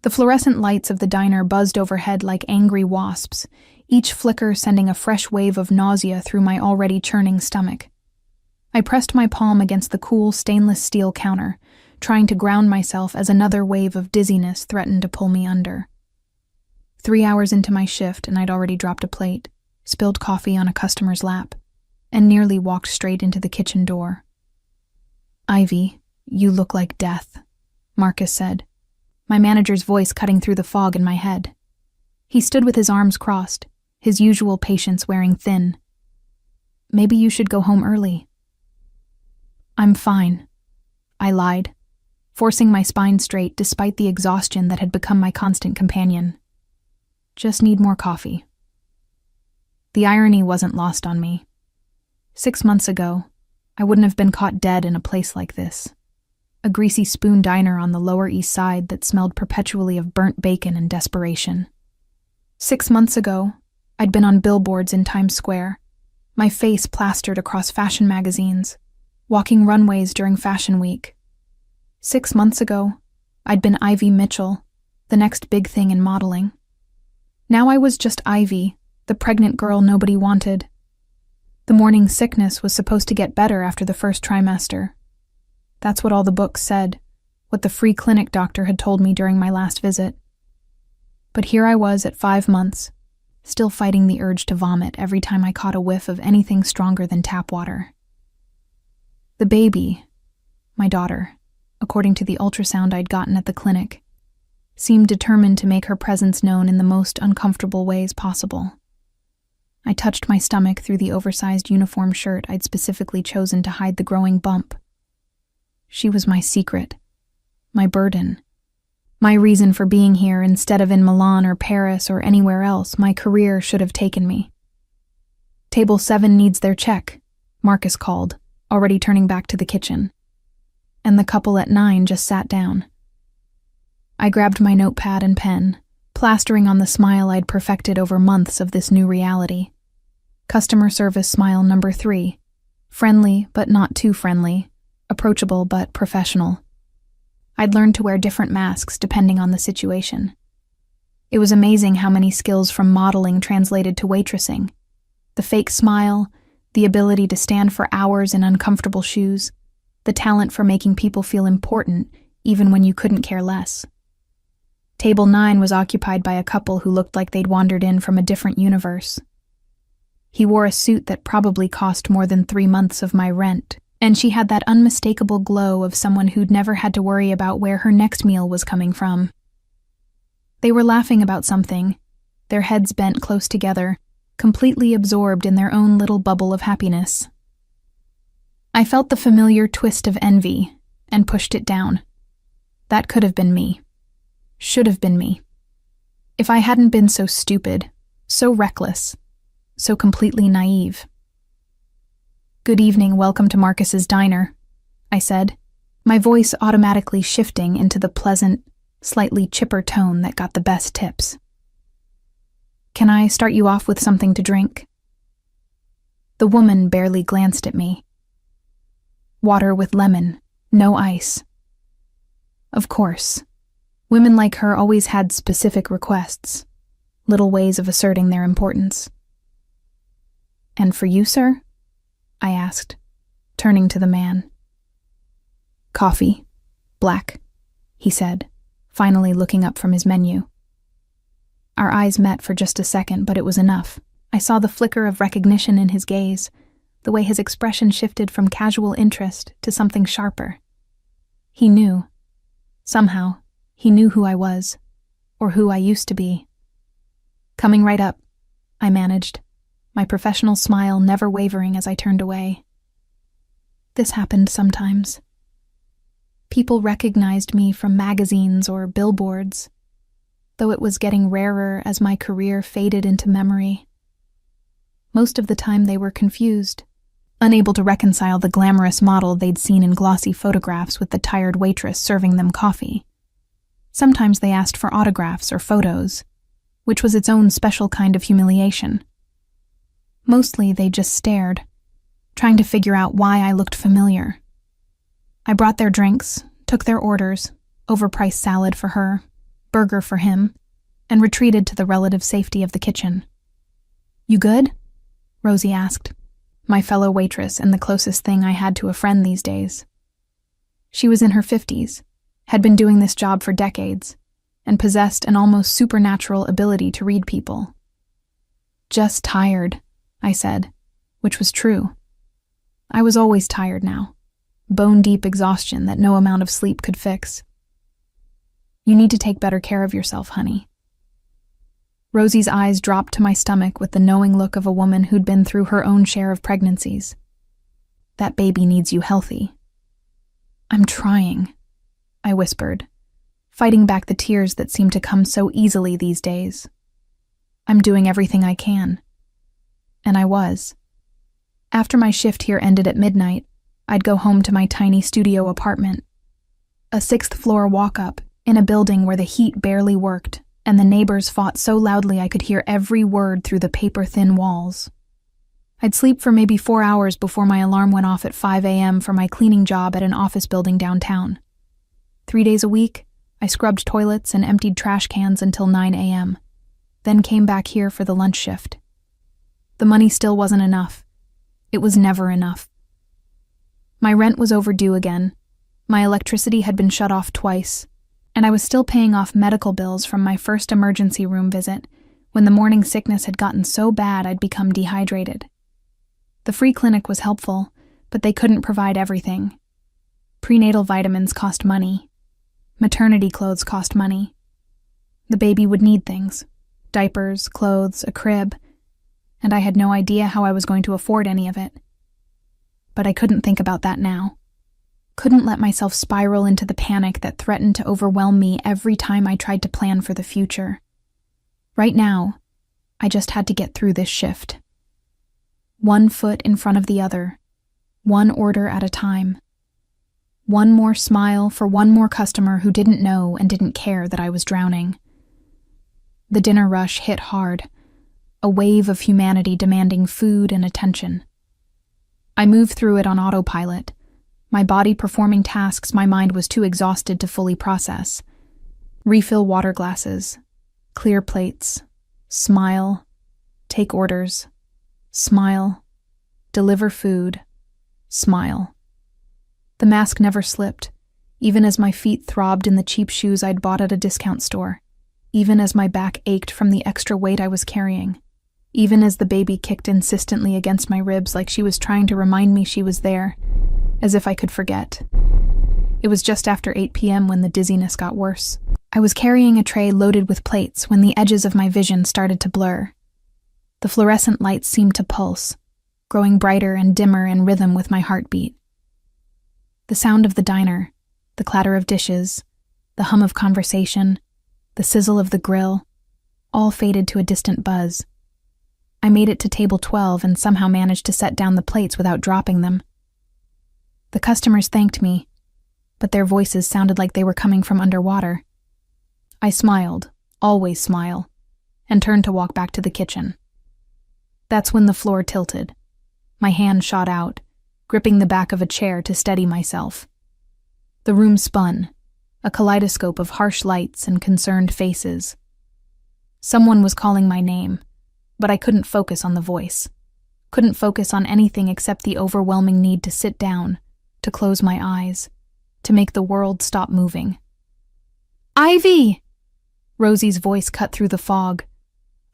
The fluorescent lights of the diner buzzed overhead like angry wasps, each flicker sending a fresh wave of nausea through my already churning stomach. I pressed my palm against the cool stainless steel counter, trying to ground myself as another wave of dizziness threatened to pull me under. 3 hours into my shift, and I'd already dropped a plate, spilled coffee on a customer's lap, and nearly walked straight into the kitchen door. "Ivy, you look like death," Marcus said, my manager's voice cutting through the fog in my head. He stood with his arms crossed, his usual patience wearing thin. "Maybe you should go home early." "I'm fine," I lied, forcing my spine straight despite the exhaustion that had become my constant companion. "Just need more coffee." The irony wasn't lost on me. 6 months ago, I wouldn't have been caught dead in a place like this. A greasy spoon diner on the Lower East Side that smelled perpetually of burnt bacon and desperation. 6 months ago, I'd been on billboards in Times Square, my face plastered across fashion magazines, walking runways during Fashion Week. 6 months ago, I'd been Ivy Mitchell, the next big thing in modeling. Now I was just Ivy, the pregnant girl nobody wanted. The morning sickness was supposed to get better after the first trimester. That's what all the books said, what the free clinic doctor had told me during my last visit. But here I was at 5 months, still fighting the urge to vomit every time I caught a whiff of anything stronger than tap water. The baby, my daughter, according to the ultrasound I'd gotten at the clinic, seemed determined to make her presence known in the most uncomfortable ways possible. I touched my stomach through the oversized uniform shirt I'd specifically chosen to hide the growing bump. She was my secret, my burden, my reason for being here instead of in Milan or Paris or anywhere else my career should have taken me. "Table 7 needs their check," Marcus called, already turning back to the kitchen. And the couple at 9 just sat down. I grabbed my notepad and pen, plastering on the smile I'd perfected over months of this new reality. Customer service smile number 3. Friendly, but not too friendly. Approachable, but professional. I'd learned to wear different masks depending on the situation. It was amazing how many skills from modeling translated to waitressing. The fake smile, the ability to stand for hours in uncomfortable shoes, the talent for making people feel important even when you couldn't care less. Table 9 was occupied by a couple who looked like they'd wandered in from a different universe. He wore a suit that probably cost more than 3 months of my rent, and she had that unmistakable glow of someone who'd never had to worry about where her next meal was coming from. They were laughing about something, their heads bent close together, completely absorbed in their own little bubble of happiness. I felt the familiar twist of envy and pushed it down. That could have been me. Should have been me. If I hadn't been so stupid, so reckless, so completely naive. "Good evening, welcome to Marcus's diner," I said, my voice automatically shifting into the pleasant, slightly chipper tone that got the best tips. "Can I start you off with something to drink?" The woman barely glanced at me. "Water with lemon, no ice." Of course. Women like her always had specific requests, little ways of asserting their importance. "And for you, sir?" I asked, turning to the man. "Coffee, black," he said, finally looking up from his menu. Our eyes met for just a second, but it was enough. I saw the flicker of recognition in his gaze, the way his expression shifted from casual interest to something sharper. He knew. Somehow, he knew who I was, or who I used to be. "Coming right up," I managed, my professional smile never wavering as I turned away. This happened sometimes. People recognized me from magazines or billboards, though it was getting rarer as my career faded into memory. Most of the time they were confused, unable to reconcile the glamorous model they'd seen in glossy photographs with the tired waitress serving them coffee. Sometimes they asked for autographs or photos, which was its own special kind of humiliation. Mostly they just stared, trying to figure out why I looked familiar. I brought their drinks, took their orders, overpriced salad for her, burger for him, and retreated to the relative safety of the kitchen. "You good?" Rosie asked, my fellow waitress and the closest thing I had to a friend these days. She was in her 50s, had been doing this job for decades, and possessed an almost supernatural ability to read people. "Just tired," I said, which was true. I was always tired now, bone-deep exhaustion that no amount of sleep could fix. "You need to take better care of yourself, honey." Rosie's eyes dropped to my stomach with the knowing look of a woman who'd been through her own share of pregnancies. "That baby needs you healthy." "I'm trying," I whispered, fighting back the tears that seemed to come so easily these days. "I'm doing everything I can." And I was. After my shift here ended at midnight, I'd go home to my tiny studio apartment. A 6th-floor walk-up in a building where the heat barely worked, and the neighbors fought so loudly I could hear every word through the paper-thin walls. I'd sleep for maybe 4 hours before my alarm went off at 5 a.m. for my cleaning job at an office building downtown. 3 days a week, I scrubbed toilets and emptied trash cans until 9 a.m., then came back here for the lunch shift. The money still wasn't enough. It was never enough. My rent was overdue again, my electricity had been shut off twice, and I was still paying off medical bills from my first emergency room visit when the morning sickness had gotten so bad I'd become dehydrated. The free clinic was helpful, but they couldn't provide everything. Prenatal vitamins cost money. Maternity clothes cost money. The baby would need things: diapers, clothes, a crib, and I had no idea how I was going to afford any of it. But I couldn't think about that now. Couldn't let myself spiral into the panic that threatened to overwhelm me every time I tried to plan for the future. Right now, I just had to get through this shift. One foot in front of the other, one order at a time. One more smile for one more customer who didn't know and didn't care that I was drowning. The dinner rush hit hard, a wave of humanity demanding food and attention. I moved through it on autopilot, my body performing tasks my mind was too exhausted to fully process. Refill water glasses, clear plates, smile, take orders, smile, deliver food, smile. The mask never slipped, even as my feet throbbed in the cheap shoes I'd bought at a discount store, even as my back ached from the extra weight I was carrying, even as the baby kicked insistently against my ribs like she was trying to remind me she was there, as if I could forget. It was just after 8 p.m. when the dizziness got worse. I was carrying a tray loaded with plates when the edges of my vision started to blur. The fluorescent lights seemed to pulse, growing brighter and dimmer in rhythm with my heartbeat. The sound of the diner, the clatter of dishes, the hum of conversation, the sizzle of the grill, all faded to a distant buzz. I made it to table 12 and somehow managed to set down the plates without dropping them. The customers thanked me, but their voices sounded like they were coming from underwater. I smiled, always smile, and turned to walk back to the kitchen. That's when the floor tilted. My hand shot out, gripping the back of a chair to steady myself. The room spun, a kaleidoscope of harsh lights and concerned faces. Someone was calling my name, but I couldn't focus on the voice. Couldn't focus on anything except the overwhelming need to sit down, to close my eyes, to make the world stop moving. "Ivy!" Rosie's voice cut through the fog.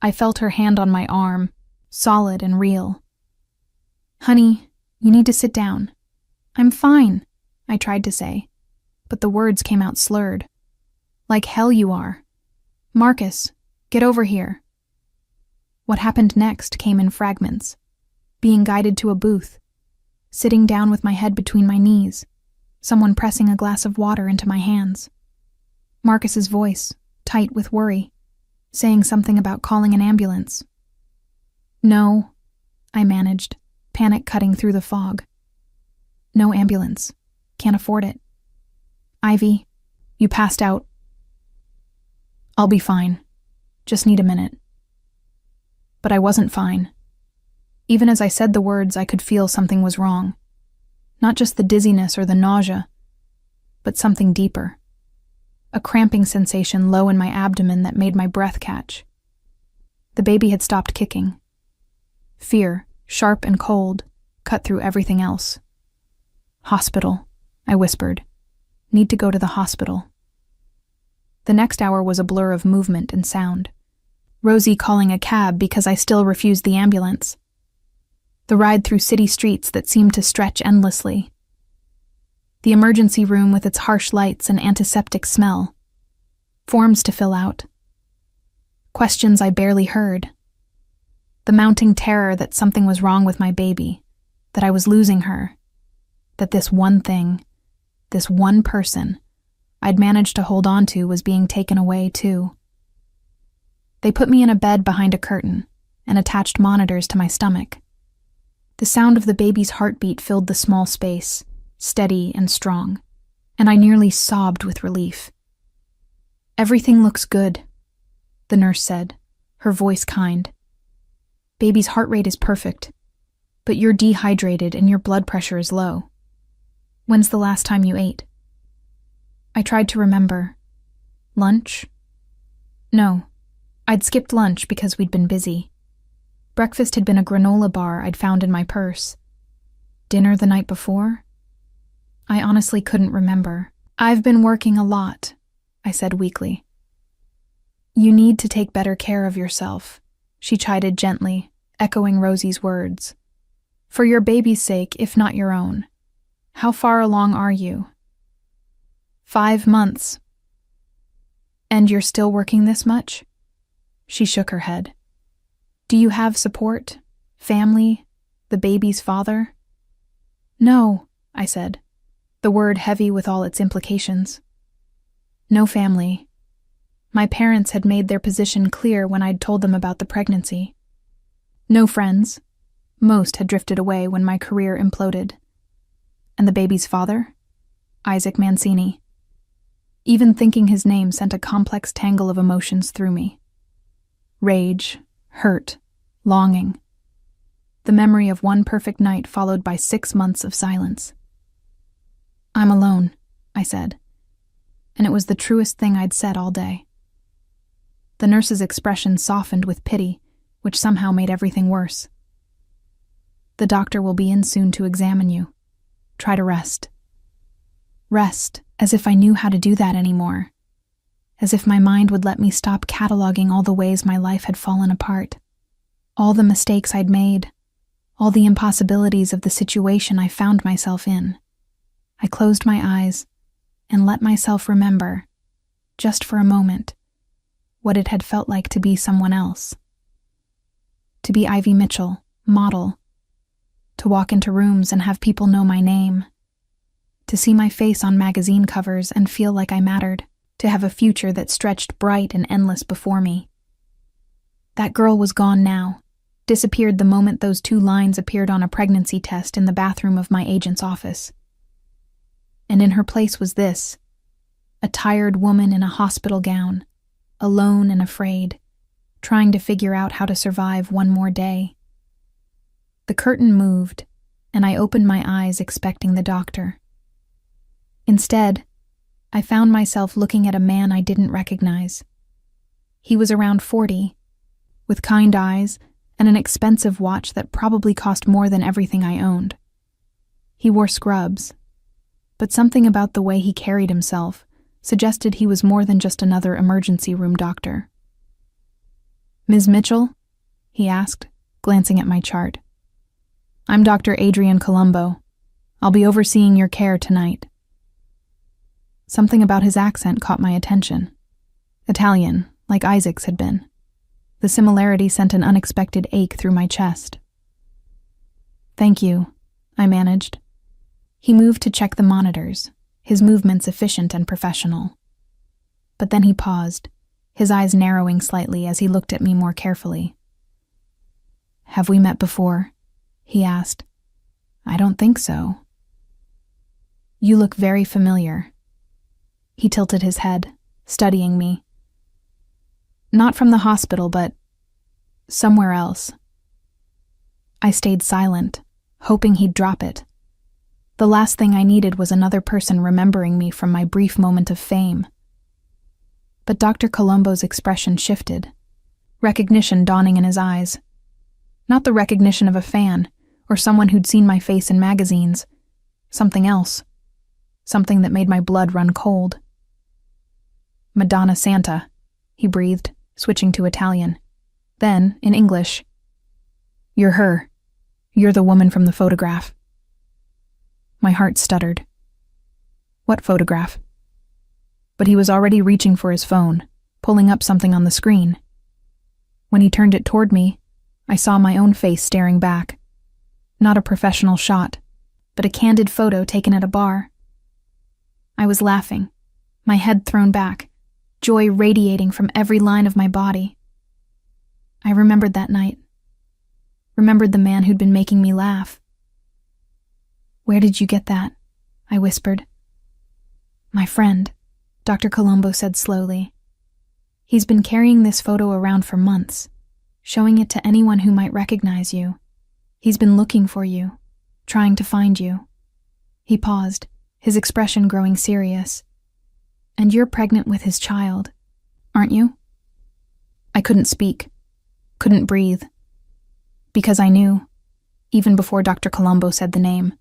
I felt her hand on my arm, solid and real. "Honey, you need to sit down." "I'm fine," I tried to say, but the words came out slurred. "Like hell you are. Marcus, get over here." What happened next came in fragments. Being guided to a booth, sitting down with my head between my knees, someone pressing a glass of water into my hands. Marcus's voice, tight with worry, saying something about calling an ambulance. "No," I managed, panic cutting through the fog. "No ambulance. Can't afford it. Ivy, you passed out." "I'll be fine. Just need a minute." But I wasn't fine. Even as I said the words, I could feel something was wrong. Not just the dizziness or the nausea, but something deeper. a cramping sensation low in my abdomen that made my breath catch. The baby had stopped kicking. Fear, sharp and cold, cut through everything else. "Hospital," I whispered. "Need to go to the hospital." The next hour was a blur of movement and sound. Rosie calling a cab because I still refused the ambulance. The ride through city streets that seemed to stretch endlessly. The emergency room with its harsh lights and antiseptic smell. Forms to fill out. Questions I barely heard. The mounting terror that something was wrong with my baby, that I was losing her, that this one thing, this one person I'd managed to hold on to was being taken away too. They put me in a bed behind a curtain and attached monitors to my stomach. The sound of the baby's heartbeat filled the small space, steady and strong, and I nearly sobbed with relief. "Everything looks good," the nurse said, her voice kind. "Baby's heart rate is perfect, but you're dehydrated and your blood pressure is low. When's the last time you ate?" I tried to remember. Lunch? No. I'd skipped lunch because we'd been busy. Breakfast had been a granola bar I'd found in my purse. Dinner the night before? I honestly couldn't remember. "I've been working a lot," I said weakly. "You need to take better care of yourself," she chided gently, echoing Rosie's words. "For your baby's sake, if not your own. How far along are you?" 5 months. "And you're still working this much?" She shook her head. "Do you have support? Family? The baby's father?" "No," I said, the word heavy with all its implications. "No family. My parents had made their position clear when I'd told them about the pregnancy. No friends. Most had drifted away when my career imploded. And the baby's father? Isaac Mancini. Even thinking his name sent a complex tangle of emotions through me. Rage, hurt, longing. The memory of one perfect night followed by 6 months of silence. "I'm alone," I said, and it was the truest thing I'd said all day. The nurse's expression softened with pity, which somehow made everything worse. "The doctor will be in soon to examine you. Try to rest." Rest, as if I knew how to do that anymore. As if my mind would let me stop cataloging all the ways my life had fallen apart. All the mistakes I'd made. All the impossibilities of the situation I found myself in. I closed my eyes and let myself remember, just for a moment, what it had felt like to be someone else. To be Ivy Mitchell, model. To walk into rooms and have people know my name. To see my face on magazine covers and feel like I mattered. To have a future that stretched bright and endless before me. That girl was gone now, disappeared the moment those 2 lines appeared on a pregnancy test in the bathroom of my agent's office. And in her place was this, a tired woman in a hospital gown, alone and afraid, trying to figure out how to survive one more day. The curtain moved, and I opened my eyes expecting the doctor. Instead, I found myself looking at a man I didn't recognize. He was around 40, with kind eyes and an expensive watch that probably cost more than everything I owned. He wore scrubs, but something about the way he carried himself suggested he was more than just another emergency room doctor. "Ms. Mitchell?" he asked, glancing at my chart. "I'm Dr. Adrian Colombo. I'll be overseeing your care tonight." Something about his accent caught my attention. Italian, like Isaac's had been. The similarity sent an unexpected ache through my chest. "Thank you," I managed. He moved to check the monitors, his movements efficient and professional. But then he paused, his eyes narrowing slightly as he looked at me more carefully. "Have we met before?" he asked. "I don't think so." "You look very familiar." He tilted his head, studying me. "Not from the hospital, but somewhere else." I stayed silent, hoping he'd drop it. The last thing I needed was another person remembering me from my brief moment of fame. But Dr. Colombo's expression shifted, recognition dawning in his eyes. Not the recognition of a fan or someone who'd seen my face in magazines. Something else. Something that made my blood run cold. "Madonna Santa," he breathed, switching to Italian. Then, in English, "You're her. You're the woman from the photograph." My heart stuttered. What photograph? But he was already reaching for his phone, pulling up something on the screen. When he turned it toward me, I saw my own face staring back. Not a professional shot, but a candid photo taken at a bar. I was laughing, my head thrown back, joy radiating from every line of my body. I remembered that night. Remembered the man who'd been making me laugh. "Where did you get that?" I whispered. "My friend," Dr. Colombo said slowly. "He's been carrying this photo around for months, showing it to anyone who might recognize you. He's been looking for you, trying to find you." He paused, his expression growing serious. "And you're pregnant with his child, aren't you?" I couldn't speak, couldn't breathe. Because I knew, even before Dr. Colombo said the name,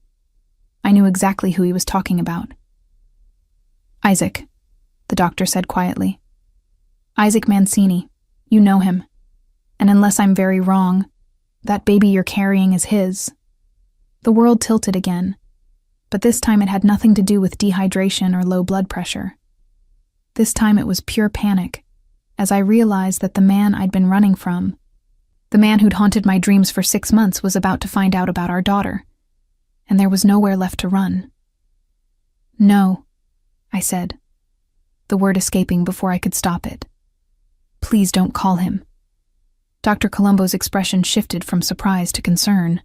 I knew exactly who he was talking about. "Isaac," the doctor said quietly. "Isaac Mancini. You know him. And unless I'm very wrong, that baby you're carrying is his." The world tilted again, but this time it had nothing to do with dehydration or low blood pressure. This time it was pure panic, as I realized that the man I'd been running from, the man who'd haunted my dreams for 6 months, was about to find out about our daughter, and there was nowhere left to run. "No," I said, the word escaping before I could stop it. "Please don't call him." Dr. Colombo's expression shifted from surprise to concern.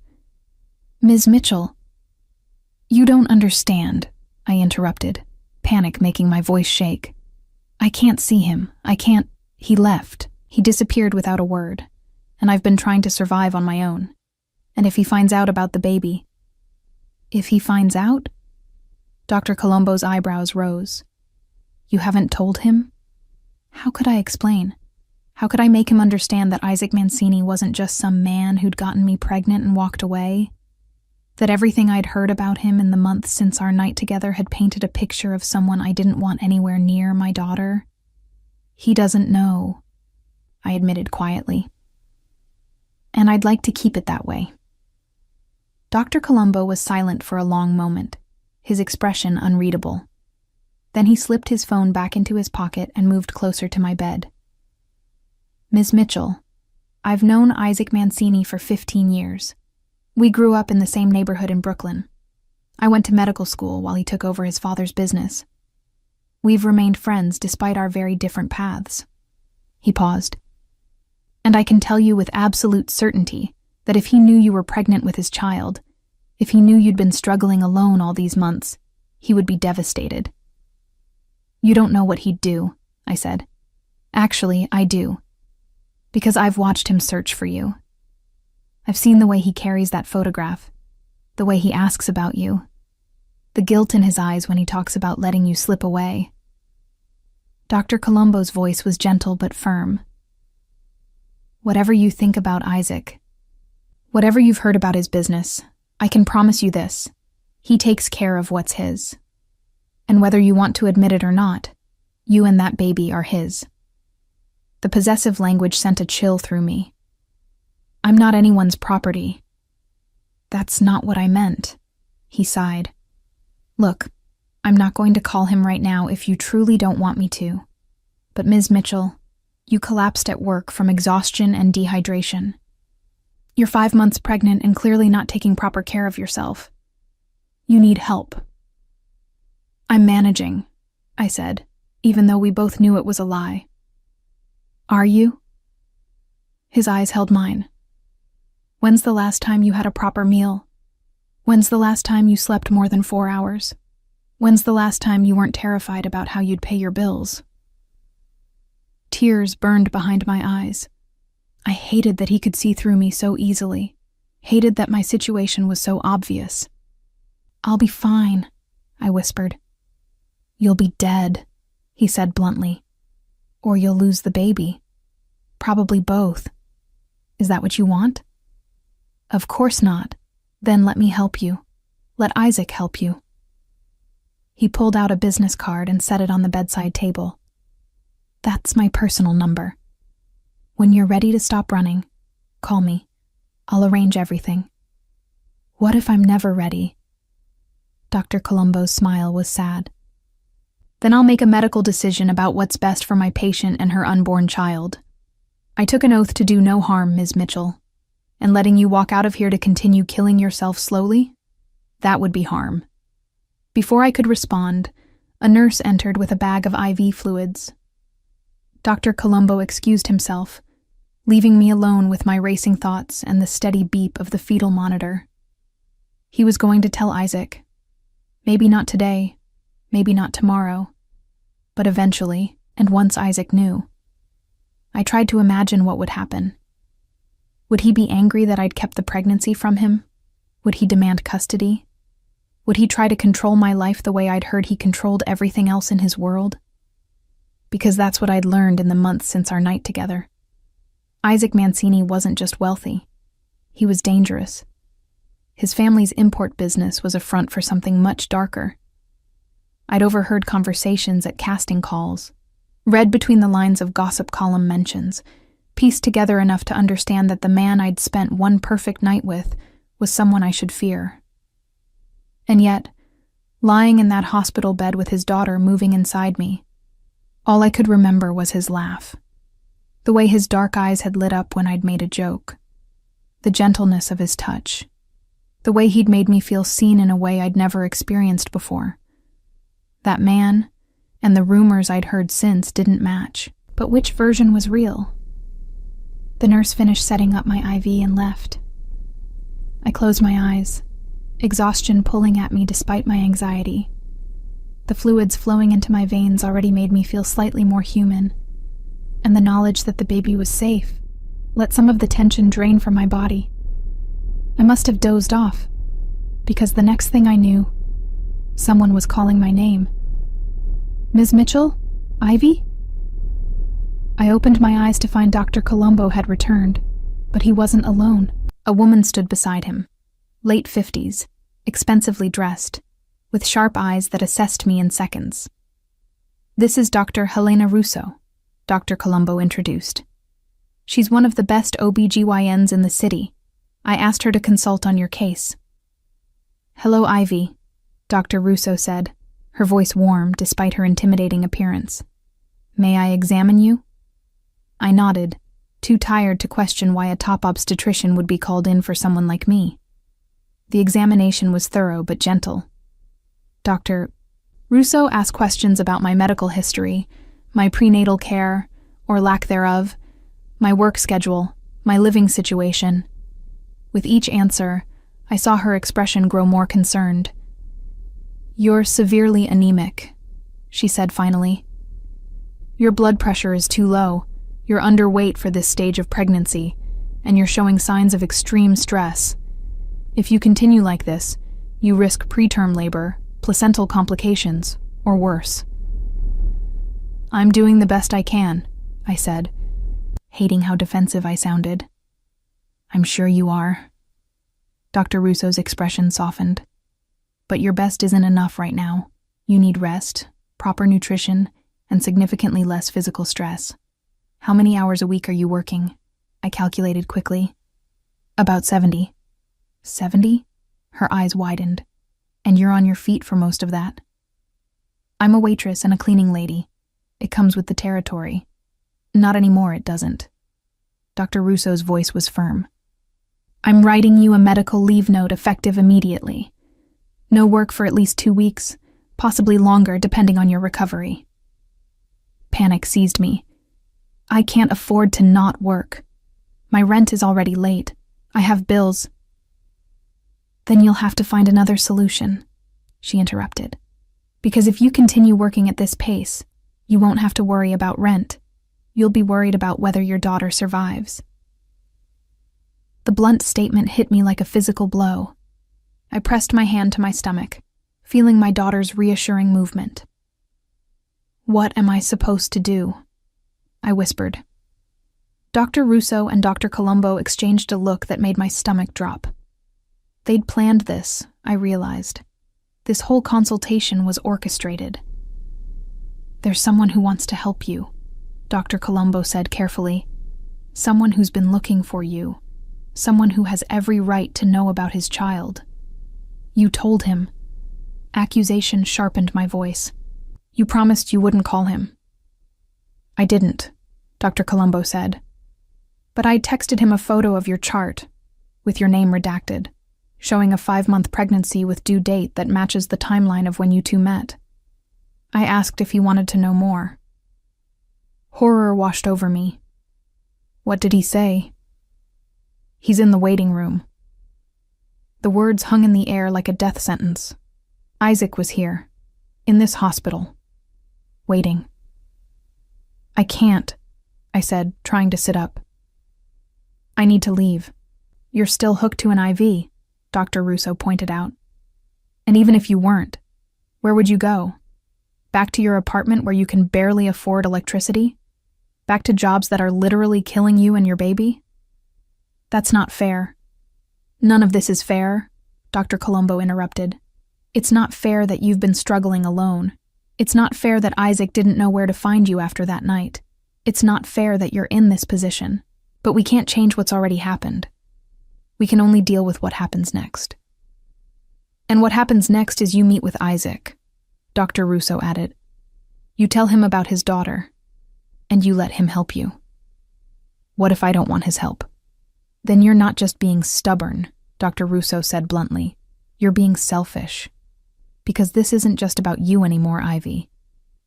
"Ms. Mitchell." "You don't understand," I interrupted, panic making my voice shake. "I can't see him. I can't. He left. He disappeared without a word. And I've been trying to survive on my own. And if he finds out about the baby..." "If he finds out?" Dr. Colombo's eyebrows rose. "You haven't told him?" How could I explain? How could I make him understand that Isaac Mancini wasn't just some man who'd gotten me pregnant and walked away? That everything I'd heard about him in the months since our night together had painted a picture of someone I didn't want anywhere near my daughter? "He doesn't know," I admitted quietly. "And I'd like to keep it that way." Dr. Colombo was silent for a long moment, his expression unreadable. Then he slipped his phone back into his pocket and moved closer to my bed. "Ms. Mitchell, I've known Isaac Mancini for 15 years. We grew up in the same neighborhood in Brooklyn. I went to medical school while he took over his father's business. We've remained friends despite our very different paths." He paused. "And I can tell you with absolute certainty that if he knew you were pregnant with his child, if he knew you'd been struggling alone all these months, he would be devastated." "You don't know what he'd do," I said. "Actually, I do. Because I've watched him search for you. I've seen the way he carries that photograph, the way he asks about you, the guilt in his eyes when he talks about letting you slip away." Dr. Colombo's voice was gentle but firm. "Whatever you think about Isaac, whatever you've heard about his business, I can promise you this: he takes care of what's his. And whether you want to admit it or not, you and that baby are his." The possessive language sent a chill through me. "I'm not anyone's property." "That's not what I meant," he sighed. "Look, I'm not going to call him right now if you truly don't want me to. But Ms. Mitchell, you collapsed at work from exhaustion and dehydration. You're 5 months pregnant and clearly not taking proper care of yourself. You need help." "I'm managing," I said, even though we both knew it was a lie. "Are you?" His eyes held mine. "When's the last time you had a proper meal? When's the last time you slept more than 4 hours? When's the last time you weren't terrified about how you'd pay your bills?" Tears burned behind my eyes. I hated that he could see through me so easily, hated that my situation was so obvious. "I'll be fine," I whispered. "You'll be dead," he said bluntly. Or you'll lose the baby. Probably both. Is that what you want? Of course not. Then let me help you. Let Isaac help you. He pulled out a business card and set it on the bedside table. That's my personal number. When you're ready to stop running, call me. I'll arrange everything. What if I'm never ready? Dr. Colombo's smile was sad. Then I'll make a medical decision about what's best for my patient and her unborn child. I took an oath to do no harm, Ms. Mitchell. And letting you walk out of here to continue killing yourself slowly? That would be harm. Before I could respond, a nurse entered with a bag of IV fluids. Dr. Colombo excused himself, leaving me alone with my racing thoughts and the steady beep of the fetal monitor. He was going to tell Isaac. Maybe not today, maybe not tomorrow, but eventually, and once Isaac knew. I tried to imagine what would happen. Would he be angry that I'd kept the pregnancy from him? Would he demand custody? Would he try to control my life the way I'd heard he controlled everything else in his world? Because that's what I'd learned in the months since our night together. Isaac Mancini wasn't just wealthy. He was dangerous. His family's import business was a front for something much darker. I'd overheard conversations at casting calls, read between the lines of gossip column mentions, pieced together enough to understand that the man I'd spent one perfect night with was someone I should fear. And yet, lying in that hospital bed with his daughter moving inside me, all I could remember was his laugh, the way his dark eyes had lit up when I'd made a joke, the gentleness of his touch, the way he'd made me feel seen in a way I'd never experienced before. That man, and the rumors I'd heard since, didn't match. But which version was real? The nurse finished setting up my IV and left. I closed my eyes, exhaustion pulling at me despite my anxiety. The fluids flowing into my veins already made me feel slightly more human, and the knowledge that the baby was safe let some of the tension drain from my body. I must have dozed off, because the next thing I knew, someone was calling my name. Ms. Mitchell? Ivy? I opened my eyes to find Dr. Colombo had returned, but he wasn't alone. A woman stood beside him, late 50s, expensively dressed, with sharp eyes that assessed me in seconds. This is Dr. Helena Russo, Dr. Colombo introduced. She's one of the best OBGYNs in the city. I asked her to consult on your case. Hello, Ivy, Dr. Russo said, her voice warm despite her intimidating appearance. May I examine you? I nodded, too tired to question why a top obstetrician would be called in for someone like me. The examination was thorough but gentle. Dr. Russo asked questions about my medical history, my prenatal care, or lack thereof, my work schedule, my living situation. With each answer, I saw her expression grow more concerned. You're severely anemic, she said finally. Your blood pressure is too low, you're underweight for this stage of pregnancy, and you're showing signs of extreme stress. If you continue like this, you risk preterm labor, placental complications, or worse. I'm doing the best I can, I said, hating how defensive I sounded. I'm sure you are. Dr. Russo's expression softened. But your best isn't enough right now. You need rest, proper nutrition, and significantly less physical stress. How many hours a week are you working? I calculated quickly. About 70. 70? Her eyes widened. And you're on your feet for most of that. I'm a waitress and a cleaning lady. It comes with the territory. Not anymore, it doesn't. Dr. Russo's voice was firm. I'm writing you a medical leave note effective immediately. No work for at least 2 weeks, possibly longer depending on your recovery. Panic seized me. I can't afford to not work. My rent is already late. I have bills. Then you'll have to find another solution, she interrupted. Because if you continue working at this pace, you won't have to worry about rent. You'll be worried about whether your daughter survives. The blunt statement hit me like a physical blow. I pressed my hand to my stomach, feeling my daughter's reassuring movement. What am I supposed to do? I whispered. Dr. Russo and Dr. Colombo exchanged a look that made my stomach drop. They'd planned this, I realized. This whole consultation was orchestrated. "There's someone who wants to help you," Dr. Colombo said carefully. "Someone who's been looking for you. Someone who has every right to know about his child. You told him." Accusation sharpened my voice. "You promised you wouldn't call him." "I didn't," Dr. Colombo said. "But I texted him a photo of your chart, with your name redacted, showing a 5-month pregnancy with due date that matches the timeline of when you two met. I asked if he wanted to know more." Horror washed over me. "What did he say?" "He's in the waiting room." The words hung in the air like a death sentence. Isaac was here, in this hospital, waiting. "I can't," I said, trying to sit up. "I need to leave." "You're still hooked to an IV," Dr. Russo pointed out. "And even if you weren't, where would you go? Back to your apartment where you can barely afford electricity? Back to jobs that are literally killing you and your baby? That's not fair." "None of this is fair," Dr. Colombo interrupted. "It's not fair that you've been struggling alone. It's not fair that Isaac didn't know where to find you after that night. It's not fair that you're in this position. But we can't change what's already happened. We can only deal with what happens next." "And what happens next is you meet with Isaac," Dr. Russo added. "You tell him about his daughter, and you let him help you." "What if I don't want his help?" "Then you're not just being stubborn," Dr. Russo said bluntly. "You're being selfish. Because this isn't just about you anymore, Ivy.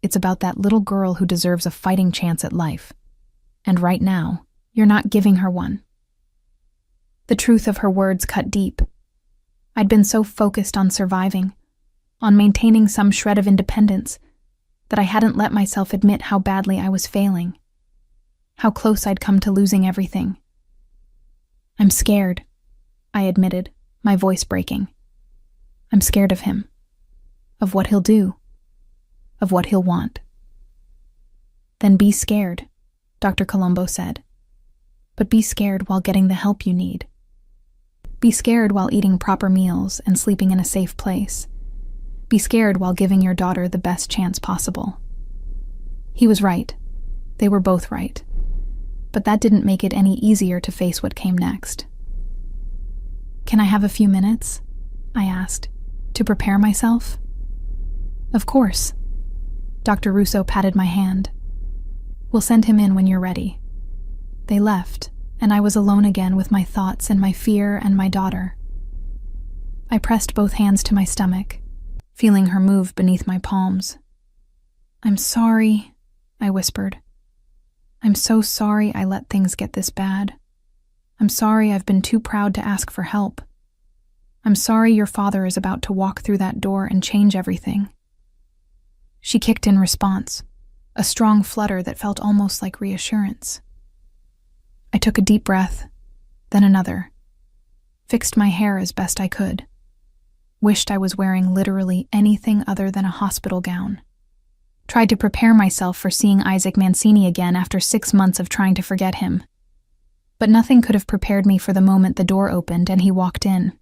It's about that little girl who deserves a fighting chance at life. And right now, you're not giving her one." The truth of her words cut deep. I'd been so focused on surviving, on maintaining some shred of independence, that I hadn't let myself admit how badly I was failing, how close I'd come to losing everything. "I'm scared," I admitted, my voice breaking. "I'm scared of him, of what he'll do, of what he'll want." "Then be scared," Dr. Colombo said. "But be scared while getting the help you need. Be scared while eating proper meals and sleeping in a safe place. Be scared while giving your daughter the best chance possible." He was right. They were both right. But that didn't make it any easier to face what came next. "Can I have a few minutes?" I asked, "to prepare myself?" "Of course." Dr. Russo patted my hand. "We'll send him in when you're ready." They left, and I was alone again with my thoughts and my fear and my daughter. I pressed both hands to my stomach, feeling her move beneath my palms. "I'm sorry," I whispered. "I'm so sorry I let things get this bad. I'm sorry I've been too proud to ask for help. I'm sorry your father is about to walk through that door and change everything." She kicked in response, a strong flutter that felt almost like reassurance. I took a deep breath, then another, fixed my hair as best I could, wished I was wearing literally anything other than a hospital gown, tried to prepare myself for seeing Isaac Mancini again after 6 months of trying to forget him. But nothing could have prepared me for the moment the door opened and he walked in.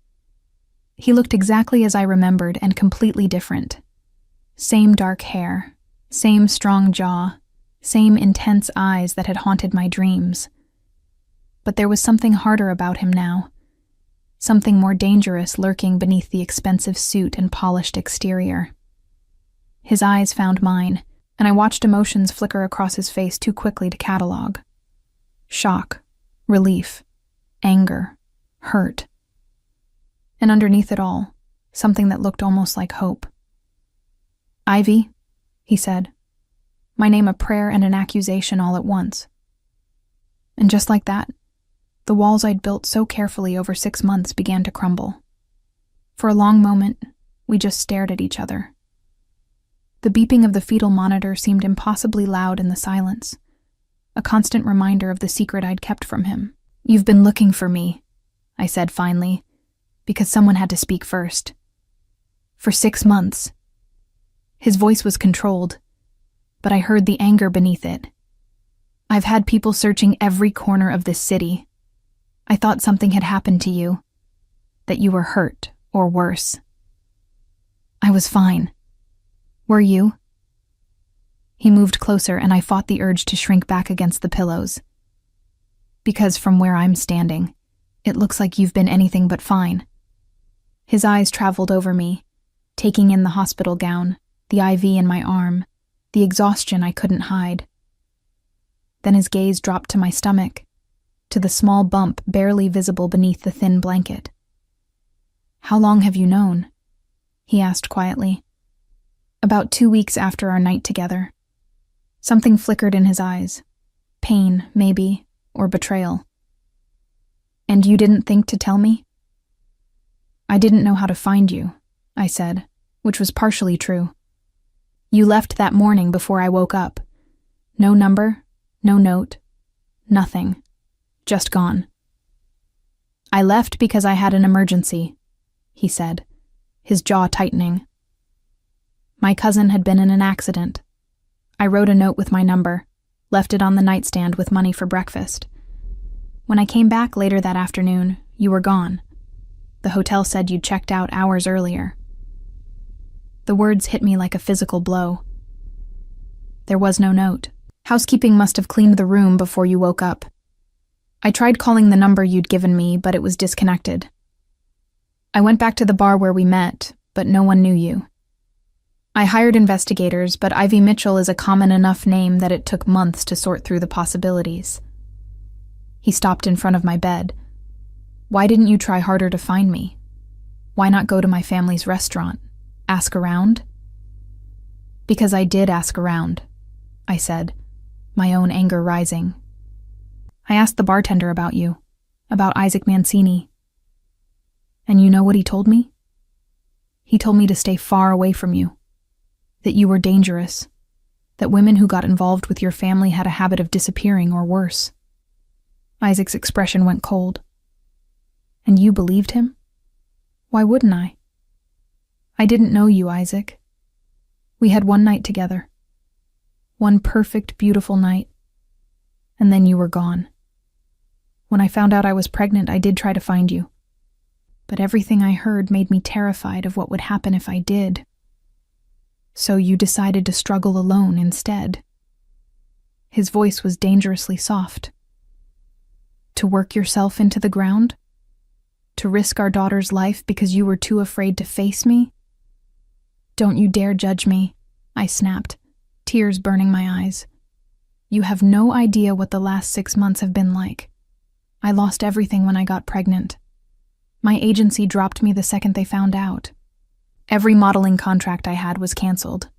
He looked exactly as I remembered and completely different. Same dark hair, same strong jaw, same intense eyes that had haunted my dreams. But there was something harder about him now, something more dangerous lurking beneath the expensive suit and polished exterior. His eyes found mine, and I watched emotions flicker across his face too quickly to catalog. Shock, relief, anger, hurt. And underneath it all, something that looked almost like hope. "Ivy," he said, my name a prayer and an accusation all at once. And just like that, the walls I'd built so carefully over 6 months began to crumble. For a long moment, we just stared at each other. The beeping of the fetal monitor seemed impossibly loud in the silence, a constant reminder of the secret I'd kept from him. "You've been looking for me," I said finally, because someone had to speak first. "For 6 months." His voice was controlled, but I heard the anger beneath it. I've had people searching every corner of this city. I thought something had happened to you, that you were hurt or worse. I was fine. Were you? He moved closer and I fought the urge to shrink back against the pillows. Because from where I'm standing, it looks like you've been anything but fine. His eyes traveled over me, taking in the hospital gown, the IV in my arm, the exhaustion I couldn't hide. Then his gaze dropped to my stomach, to the small bump barely visible beneath the thin blanket. How long have you known? He asked quietly. About 2 weeks after our night together. Something flickered in his eyes. Pain, maybe, or betrayal. And you didn't think to tell me? I didn't know how to find you, I said, which was partially true. You left that morning before I woke up. No number, no note, nothing. Just gone. I left because I had an emergency, he said, his jaw tightening. My cousin had been in an accident. I wrote a note with my number, left it on the nightstand with money for breakfast. When I came back later that afternoon, you were gone. The hotel said you'd checked out hours earlier. The words hit me like a physical blow. There was no note. Housekeeping must have cleaned the room before you woke up. I tried calling the number you'd given me, but it was disconnected. I went back to the bar where we met, but no one knew you. I hired investigators, but Ivy Mitchell is a common enough name that it took months to sort through the possibilities. He stopped in front of my bed. Why didn't you try harder to find me? Why not go to my family's restaurant? Ask around? Because I did ask around, I said, my own anger rising. I asked the bartender about you, about Isaac Mancini. And you know what he told me? He told me to stay far away from you, that you were dangerous, that women who got involved with your family had a habit of disappearing or worse. Isaac's expression went cold. And you believed him? Why wouldn't I? I didn't know you, Isaac. We had one night together. One perfect, beautiful night. And then you were gone. When I found out I was pregnant, I did try to find you. But everything I heard made me terrified of what would happen if I did. So you decided to struggle alone instead. His voice was dangerously soft. To work yourself into the ground? To risk our daughter's life because you were too afraid to face me? Don't you dare judge me, I snapped, tears burning my eyes. You have no idea what the last 6 months have been like. I lost everything when I got pregnant. My agency dropped me the second they found out. Every modeling contract I had was canceled.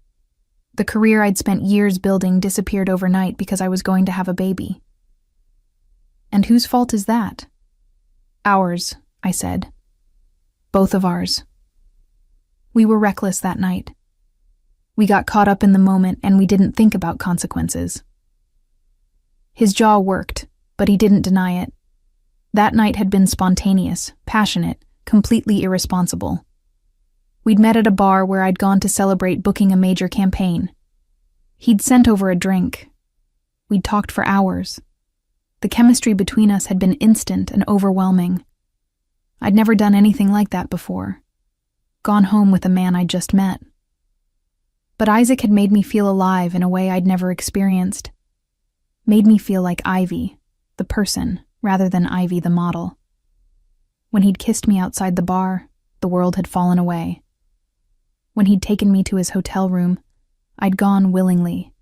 The career I'd spent years building disappeared overnight because I was going to have a baby. And whose fault is that? Ours, I said. Both of ours. We were reckless that night. We got caught up in the moment and we didn't think about consequences. His jaw worked, but he didn't deny it. That night had been spontaneous, passionate, completely irresponsible. We'd met at a bar where I'd gone to celebrate booking a major campaign. He'd sent over a drink. We'd talked for hours. The chemistry between us had been instant and overwhelming. I'd never done anything like that before. Gone home with a man I'd just met. But Isaac had made me feel alive in a way I'd never experienced. Made me feel like Ivy, the person, rather than Ivy the model. When he'd kissed me outside the bar, the world had fallen away. When he'd taken me to his hotel room, I'd gone willingly,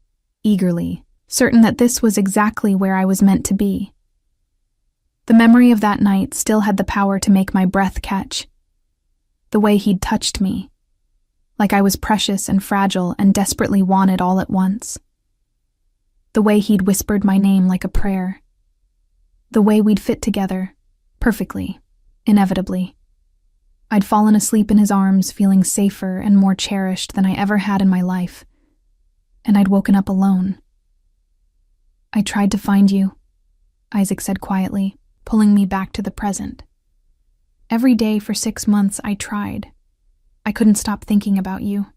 eagerly, certain that this was exactly where I was meant to be. The memory of that night still had the power to make my breath catch. The way he'd touched me, like I was precious and fragile and desperately wanted all at once. The way he'd whispered my name like a prayer. The way we'd fit together, perfectly, inevitably. I'd fallen asleep in his arms, feeling safer and more cherished than I ever had in my life, and I'd woken up alone. I tried to find you, Isaac said quietly, pulling me back to the present. Every day for 6 months I tried. I couldn't stop thinking about you.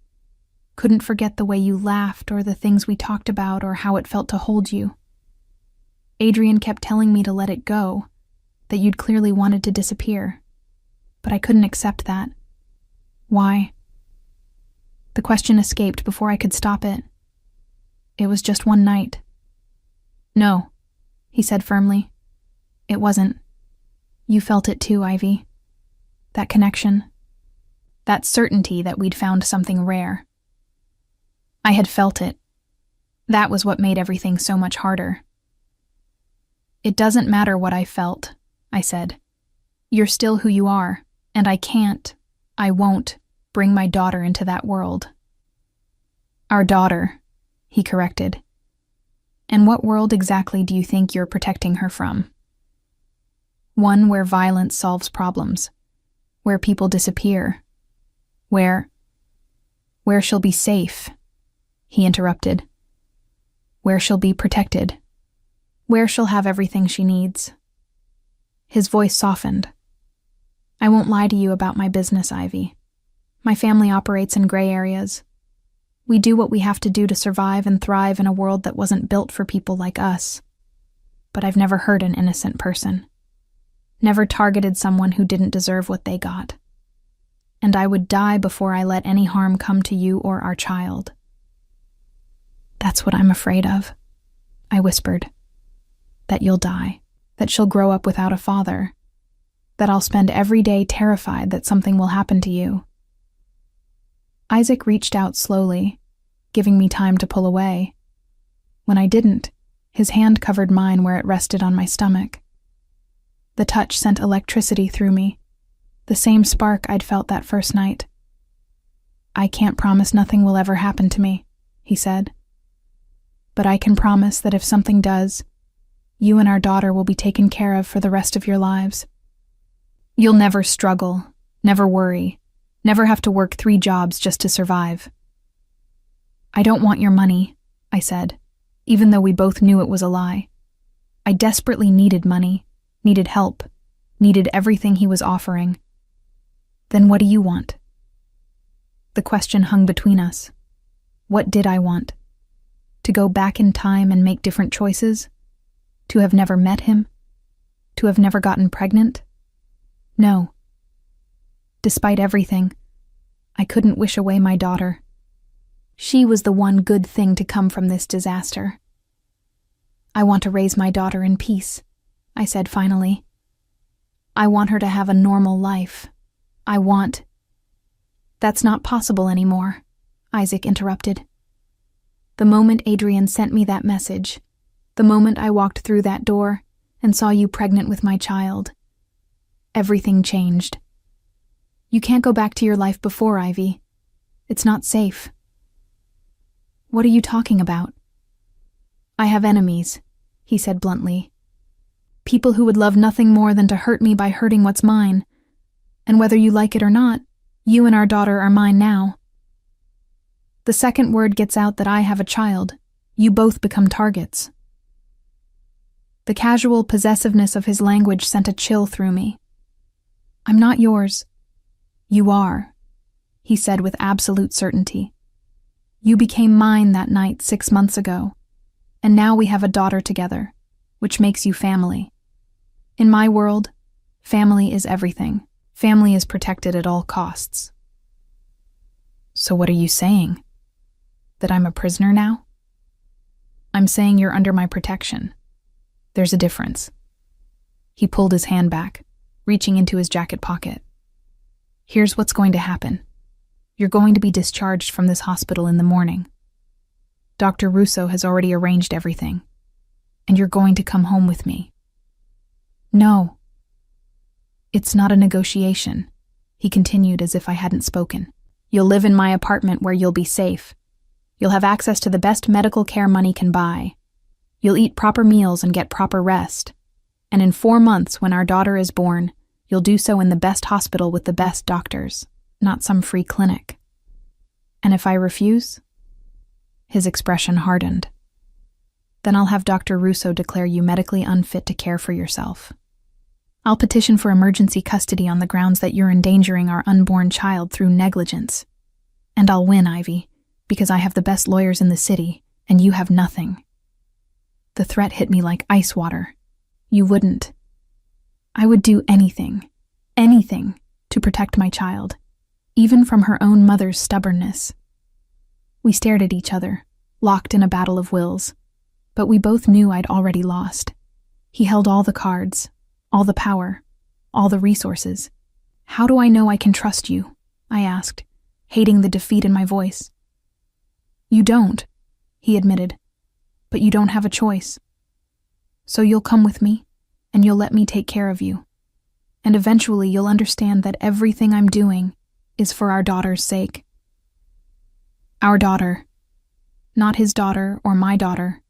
Couldn't forget the way you laughed or the things we talked about or how it felt to hold you. Adrian kept telling me to let it go, that you'd clearly wanted to disappear. But I couldn't accept that. Why? The question escaped before I could stop it. It was just one night. No, he said firmly. It wasn't. You felt it too, Ivy. That connection. That certainty that we'd found something rare. I had felt it. That was what made everything so much harder. It doesn't matter what I felt, I said. You're still who you are, and I won't bring my daughter into that world. Our daughter, he corrected. And what world exactly do you think you're protecting her from? One where violence solves problems, where people disappear, where she'll be safe, he interrupted. Where she'll be protected, where she'll have everything she needs. His voice softened. I won't lie to you about my business, Ivy. My family operates in gray areas. We do what we have to do to survive and thrive in a world that wasn't built for people like us. But I've never hurt an innocent person. Never targeted someone who didn't deserve what they got. And I would die before I let any harm come to you or our child. That's what I'm afraid of, I whispered. That you'll die, that she'll grow up without a father, that I'll spend every day terrified that something will happen to you. Isaac reached out slowly, giving me time to pull away. When I didn't, his hand covered mine where it rested on my stomach. The touch sent electricity through me, the same spark I'd felt that first night. I can't promise nothing will ever happen to me, he said. But I can promise that if something does, you and our daughter will be taken care of for the rest of your lives. You'll never struggle, never worry, never have to work 3 jobs just to survive. I don't want your money, I said, even though we both knew it was a lie. I desperately needed money, needed help, needed everything he was offering. Then what do you want? The question hung between us. What did I want? To go back in time and make different choices? To have never met him? To have never gotten pregnant? No. Despite everything, I couldn't wish away my daughter. She was the one good thing to come from this disaster. I want to raise my daughter in peace, I said finally. I want her to have a normal life. That's not possible anymore, Isaac interrupted. The moment Adrian sent me that message, the moment I walked through that door and saw you pregnant with my child, everything changed. You can't go back to your life before, Ivy. It's not safe. What are you talking about? I have enemies, he said bluntly. People who would love nothing more than to hurt me by hurting what's mine. And whether you like it or not, you and our daughter are mine now. The second word gets out that I have a child, you both become targets. The casual possessiveness of his language sent a chill through me. I'm not yours. You are, he said with absolute certainty. You became mine that night 6 months ago, and now we have a daughter together, which makes you family. In my world, family is everything. Family is protected at all costs. So what are you saying? That I'm a prisoner now? I'm saying you're under my protection. There's a difference. He pulled his hand back, reaching into his jacket pocket. Here's what's going to happen. You're going to be discharged from this hospital in the morning. Dr. Russo has already arranged everything, and you're going to come home with me. No. It's not a negotiation, he continued as if I hadn't spoken. You'll live in my apartment where you'll be safe. You'll have access to the best medical care money can buy. You'll eat proper meals and get proper rest. And in 4 months, when our daughter is born, you'll do so in the best hospital with the best doctors, not some free clinic. And if I refuse? His expression hardened. Then I'll have Dr. Russo declare you medically unfit to care for yourself. I'll petition for emergency custody on the grounds that you're endangering our unborn child through negligence. And I'll win, Ivy, because I have the best lawyers in the city, and you have nothing. The threat hit me like ice water. You wouldn't. I would do anything, to protect my child, even from her own mother's stubbornness. We stared at each other, locked in a battle of wills, but we both knew I'd already lost. He held all the cards, all the power, all the resources. How do I know I can trust you? I asked, hating the defeat in my voice. You don't, he admitted, but you don't have a choice. So you'll come with me, and you'll let me take care of you. And eventually you'll understand that everything I'm doing is for our daughter's sake. Our daughter. Not his daughter or my daughter,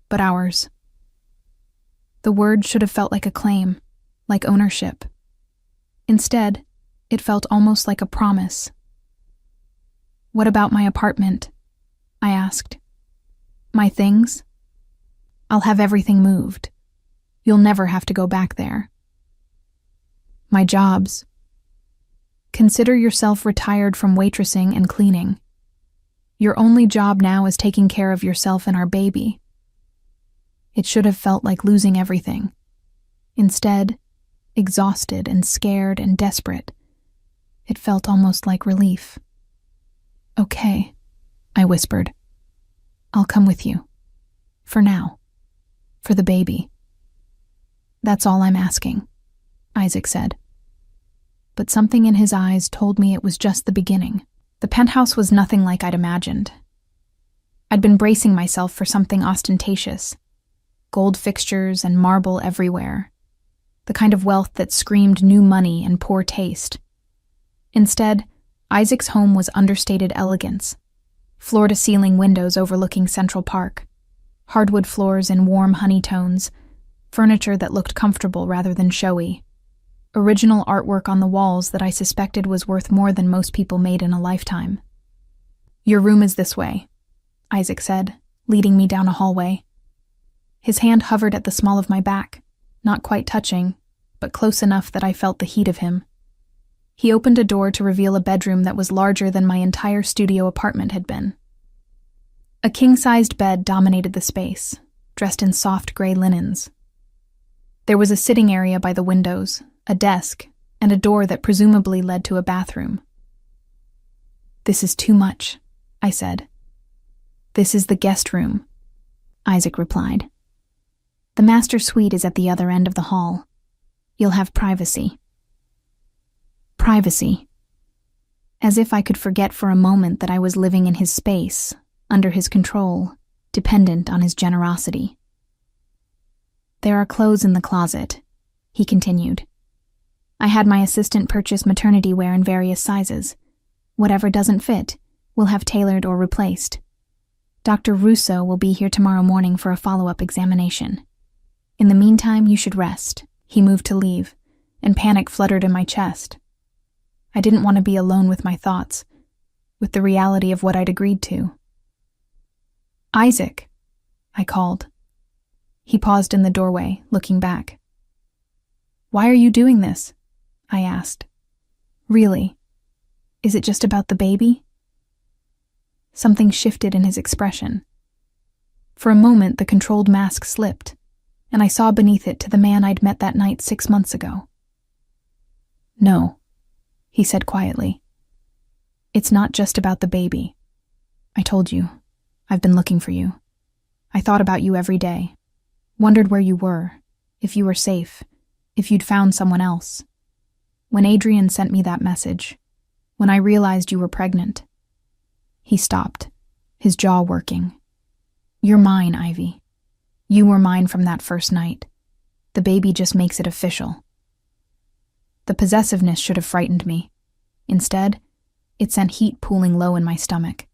but ours. The word should have felt like a claim, like ownership. Instead, it felt almost like a promise. What about my apartment? I asked. My things? I'll have everything moved. You'll never have to go back there. My jobs. Consider yourself retired from waitressing and cleaning. Your only job now is taking care of yourself and our baby. It should have felt like losing everything. Instead, exhausted and scared and desperate, it felt almost like relief. Okay, I whispered. I'll come with you. For now. For the baby. That's all I'm asking, Isaac said. But something in his eyes told me it was just the beginning. The penthouse was nothing like I'd imagined. I'd been bracing myself for something ostentatious. Gold fixtures and marble everywhere. The kind of wealth that screamed new money and poor taste. Instead, Isaac's home was understated elegance. Floor-to-ceiling windows overlooking Central Park. Hardwood floors in warm honey tones. Furniture that looked comfortable rather than showy. Original artwork on the walls that I suspected was worth more than most people made in a lifetime. Your room is this way, Isaac said, leading me down a hallway. His hand hovered at the small of my back, not quite touching, but close enough that I felt the heat of him. He opened a door to reveal a bedroom that was larger than my entire studio apartment had been. A king-sized bed dominated the space, dressed in soft gray linens. There was a sitting area by the windows, a desk, and a door that presumably led to a bathroom. This is too much, I said. This is the guest room, Isaac replied. The master suite is at the other end of the hall. You'll have privacy. Privacy. As if I could forget for a moment that I was living in his space, under his control, dependent on his generosity. There are clothes in the closet, he continued. I had my assistant purchase maternity wear in various sizes. Whatever doesn't fit, we'll have tailored or replaced. Dr. Russo will be here tomorrow morning for a follow-up examination. In the meantime, you should rest. He moved to leave, and panic fluttered in my chest. I didn't want to be alone with my thoughts, with the reality of what I'd agreed to. Isaac, I called. He paused in the doorway, looking back. Why are you doing this? I asked. Really? Is it just about the baby? Something shifted in his expression. For a moment, the controlled mask slipped, and I saw beneath it to the man I'd met that night 6 months ago. No, he said quietly. It's not just about the baby. I told you. I've been looking for you. I thought about you every day. Wondered where you were, if you were safe, if you'd found someone else. When Adrian sent me that message, when I realized you were pregnant. He stopped, his jaw working. You're mine, Ivy. You were mine from that first night. The baby just makes it official. The possessiveness should have frightened me. Instead, it sent heat pooling low in my stomach,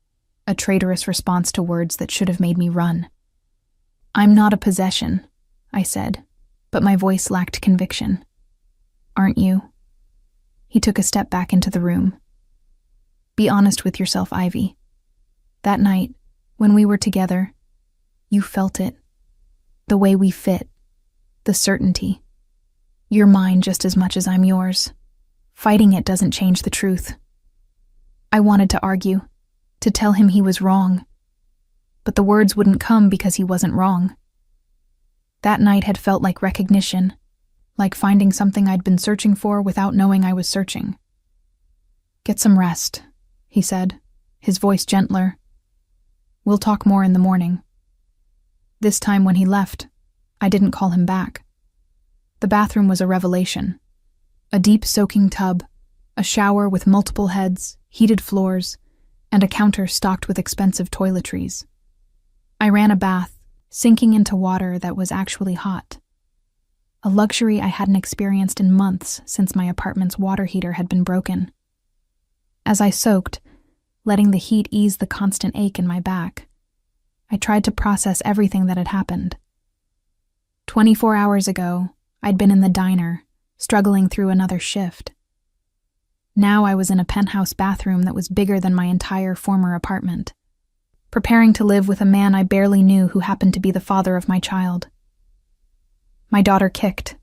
a traitorous response to words that should have made me run. I'm not a possession, I said, but my voice lacked conviction. Aren't you? He took a step back into the room. Be honest with yourself, Ivy. That night, when we were together, you felt it. The way we fit. The certainty. You're mine just as much as I'm yours. Fighting it doesn't change the truth. I wanted to argue, to tell him he was wrong. But the words wouldn't come because he wasn't wrong. That night had felt like recognition, like finding something I'd been searching for without knowing I was searching. "Get some rest," he said, his voice gentler. "We'll talk more in the morning." This time when he left, I didn't call him back. The bathroom was a revelation. A deep soaking tub, a shower with multiple heads, heated floors, and a counter stocked with expensive toiletries. I ran a bath, sinking into water that was actually hot. A luxury I hadn't experienced in months since my apartment's water heater had been broken. As I soaked, letting the heat ease the constant ache in my back, I tried to process everything that had happened. 24 hours ago, I'd been in the diner, struggling through another shift. Now I was in a penthouse bathroom that was bigger than my entire former apartment, preparing to live with a man I barely knew who happened to be the father of my child. My daughter kicked,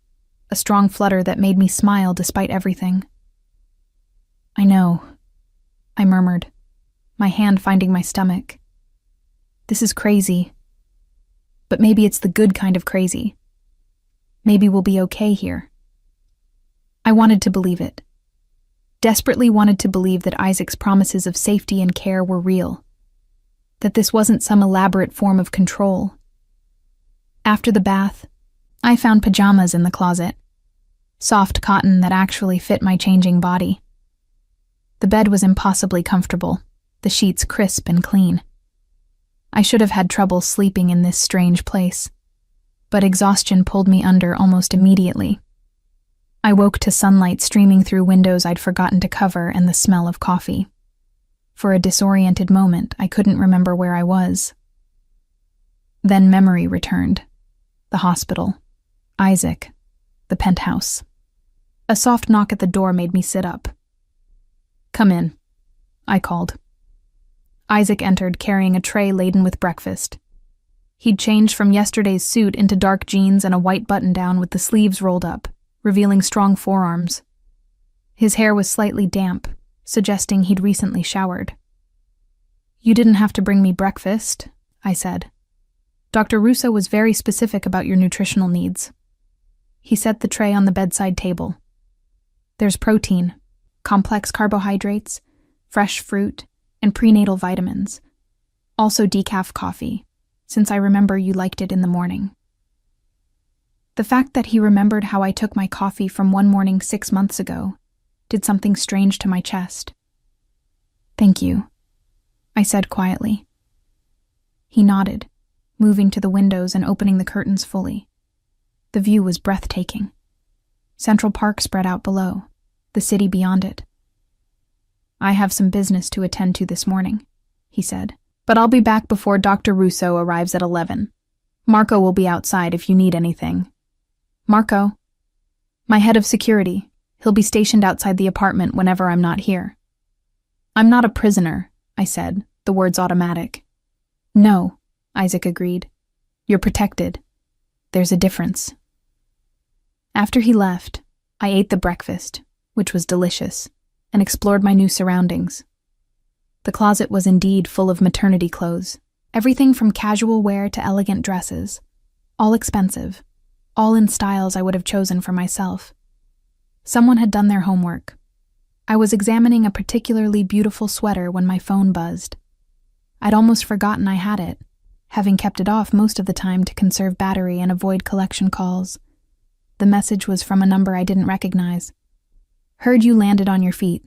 a strong flutter that made me smile despite everything. "I know," I murmured, my hand finding my stomach. "This is crazy. But maybe it's the good kind of crazy. Maybe we'll be okay here." I wanted to believe it. Desperately wanted to believe that Isaac's promises of safety and care were real, that this wasn't some elaborate form of control. After the bath, I found pajamas in the closet, soft cotton that actually fit my changing body. The bed was impossibly comfortable, the sheets crisp and clean. I should have had trouble sleeping in this strange place, but exhaustion pulled me under almost immediately. I woke to sunlight streaming through windows I'd forgotten to cover and the smell of coffee. For a disoriented moment, I couldn't remember where I was. Then memory returned. The hospital. Isaac. The penthouse. A soft knock at the door made me sit up. "Come in," I called. Isaac entered carrying a tray laden with breakfast. He'd changed from yesterday's suit into dark jeans and a white button-down with the sleeves rolled up, revealing strong forearms. His hair was slightly damp, suggesting he'd recently showered. "You didn't have to bring me breakfast," I said. "Dr. Russo was very specific about your nutritional needs." He set the tray on the bedside table. "There's protein, complex carbohydrates, fresh fruit, and prenatal vitamins. Also decaf coffee, since I remember you liked it in the morning." The fact that he remembered how I took my coffee from one morning 6 months ago did something strange to my chest. "Thank you," I said quietly. He nodded, moving to the windows and opening the curtains fully. The view was breathtaking. Central Park spread out below, the city beyond it. "I have some business to attend to this morning," he said, "but I'll be back before Dr. Russo arrives at 11. Marco will be outside if you need anything." "Marco?" "My head of security. He'll be stationed outside the apartment whenever I'm not here." "I'm not a prisoner," I said, the words automatic. "No," Isaac agreed. "You're protected. There's a difference." After he left, I ate the breakfast, which was delicious, and explored my new surroundings. The closet was indeed full of maternity clothes, everything from casual wear to elegant dresses, all expensive, all in styles I would have chosen for myself. Someone had done their homework. I was examining a particularly beautiful sweater when my phone buzzed. I'd almost forgotten I had it, having kept it off most of the time to conserve battery and avoid collection calls. The message was from a number I didn't recognize. "Heard you landed on your feet.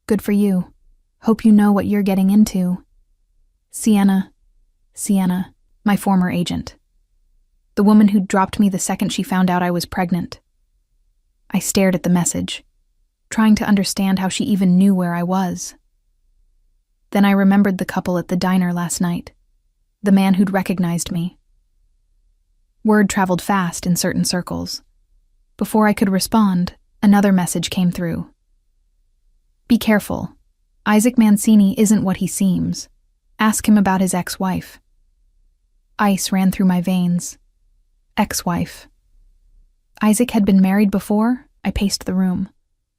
Good for you. Hope you know what you're getting into. Sienna, my former agent. The woman who dropped me the second she found out I was pregnant." I stared at the message, trying to understand how she even knew where I was. Then I remembered the couple at the diner last night, the man who'd recognized me. Word traveled fast in certain circles. Before I could respond, another message came through. "Be careful. Isaac Mancini isn't what he seems. Ask him about his ex-wife." Ice ran through my veins. Ex-wife. Isaac had been married before. I paced the room,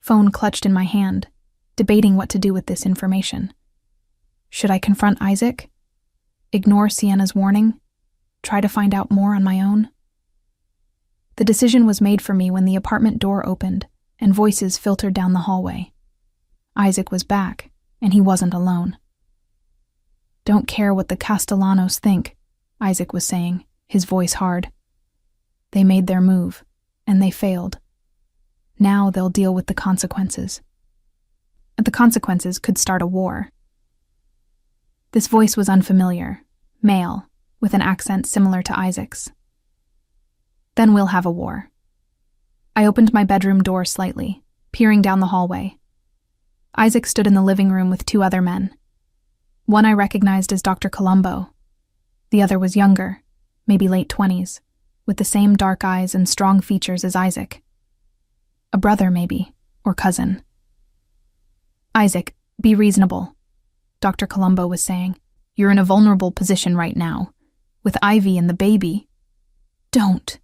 phone clutched in my hand, debating what to do with this information. Should I confront Isaac? Ignore Sienna's warning? Try to find out more on my own? The decision was made for me when the apartment door opened and voices filtered down the hallway. Isaac was back, and he wasn't alone. "Don't care what the Castellanos think," Isaac was saying, his voice hard. "They made their move, and they failed. Now they'll deal with the consequences. The consequences could start a war." This voice was unfamiliar, male, with an accent similar to Isaac's. "Then we'll have a war." I opened my bedroom door slightly, peering down the hallway. Isaac stood in the living room with two other men. One I recognized as Dr. Colombo. The other was younger, maybe late 20s, with the same dark eyes and strong features as Isaac. A brother, maybe, or cousin. "Isaac, be reasonable," Dr. Colombo was saying. "You're in a vulnerable position right now, with Ivy and the baby." "Don't."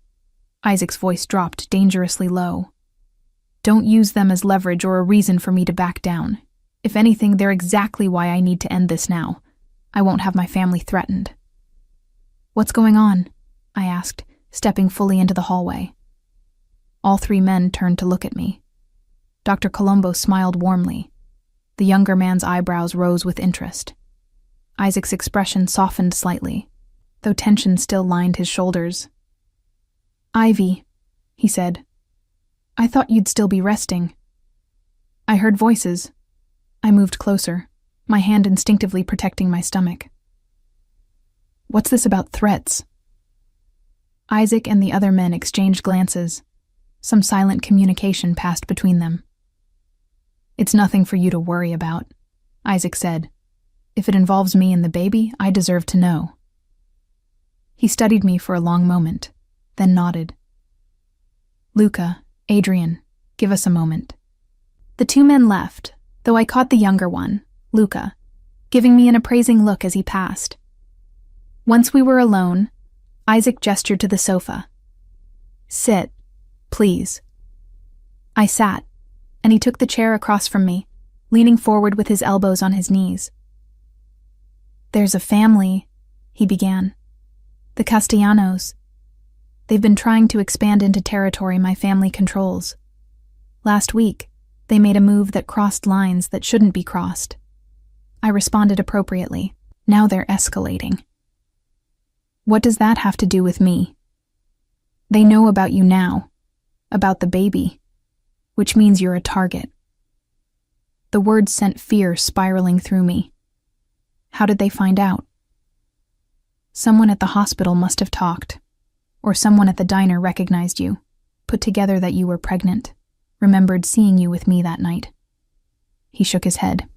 Isaac's voice dropped dangerously low. "Don't use them as leverage or a reason for me to back down. If anything, they're exactly why I need to end this now. I won't have my family threatened." "What's going on?" I asked, stepping fully into the hallway. All three men turned to look at me. Dr. Colombo smiled warmly. The younger man's eyebrows rose with interest. Isaac's expression softened slightly, though tension still lined his shoulders. "Ivy," he said. "I thought you'd still be resting." I heard voices. I moved closer, my hand instinctively protecting my stomach. "What's this about threats?" Isaac and the other men exchanged glances. Some silent communication passed between them. "It's nothing for you to worry about," Isaac said. "If it involves me and the baby, I deserve to know." He studied me for a long moment, then nodded. "Luca, Adrian, give us a moment." The two men left, though I caught the younger one, Luca, giving me an appraising look as he passed. Once we were alone, Isaac gestured to the sofa. "Sit, please." I sat, and he took the chair across from me, leaning forward with his elbows on his knees. "There's a family," he began. "The Castellanos. They've been trying to expand into territory my family controls. Last week, they made a move that crossed lines that shouldn't be crossed. I responded appropriately. Now they're escalating." "What does that have to do with me?" "They know about you now, about the baby, which means you're a target." The words sent fear spiraling through me. How did they find out? Someone at the hospital must have talked, or someone at the diner recognized you, put together that you were pregnant, remembered seeing you with me that night. He shook his head.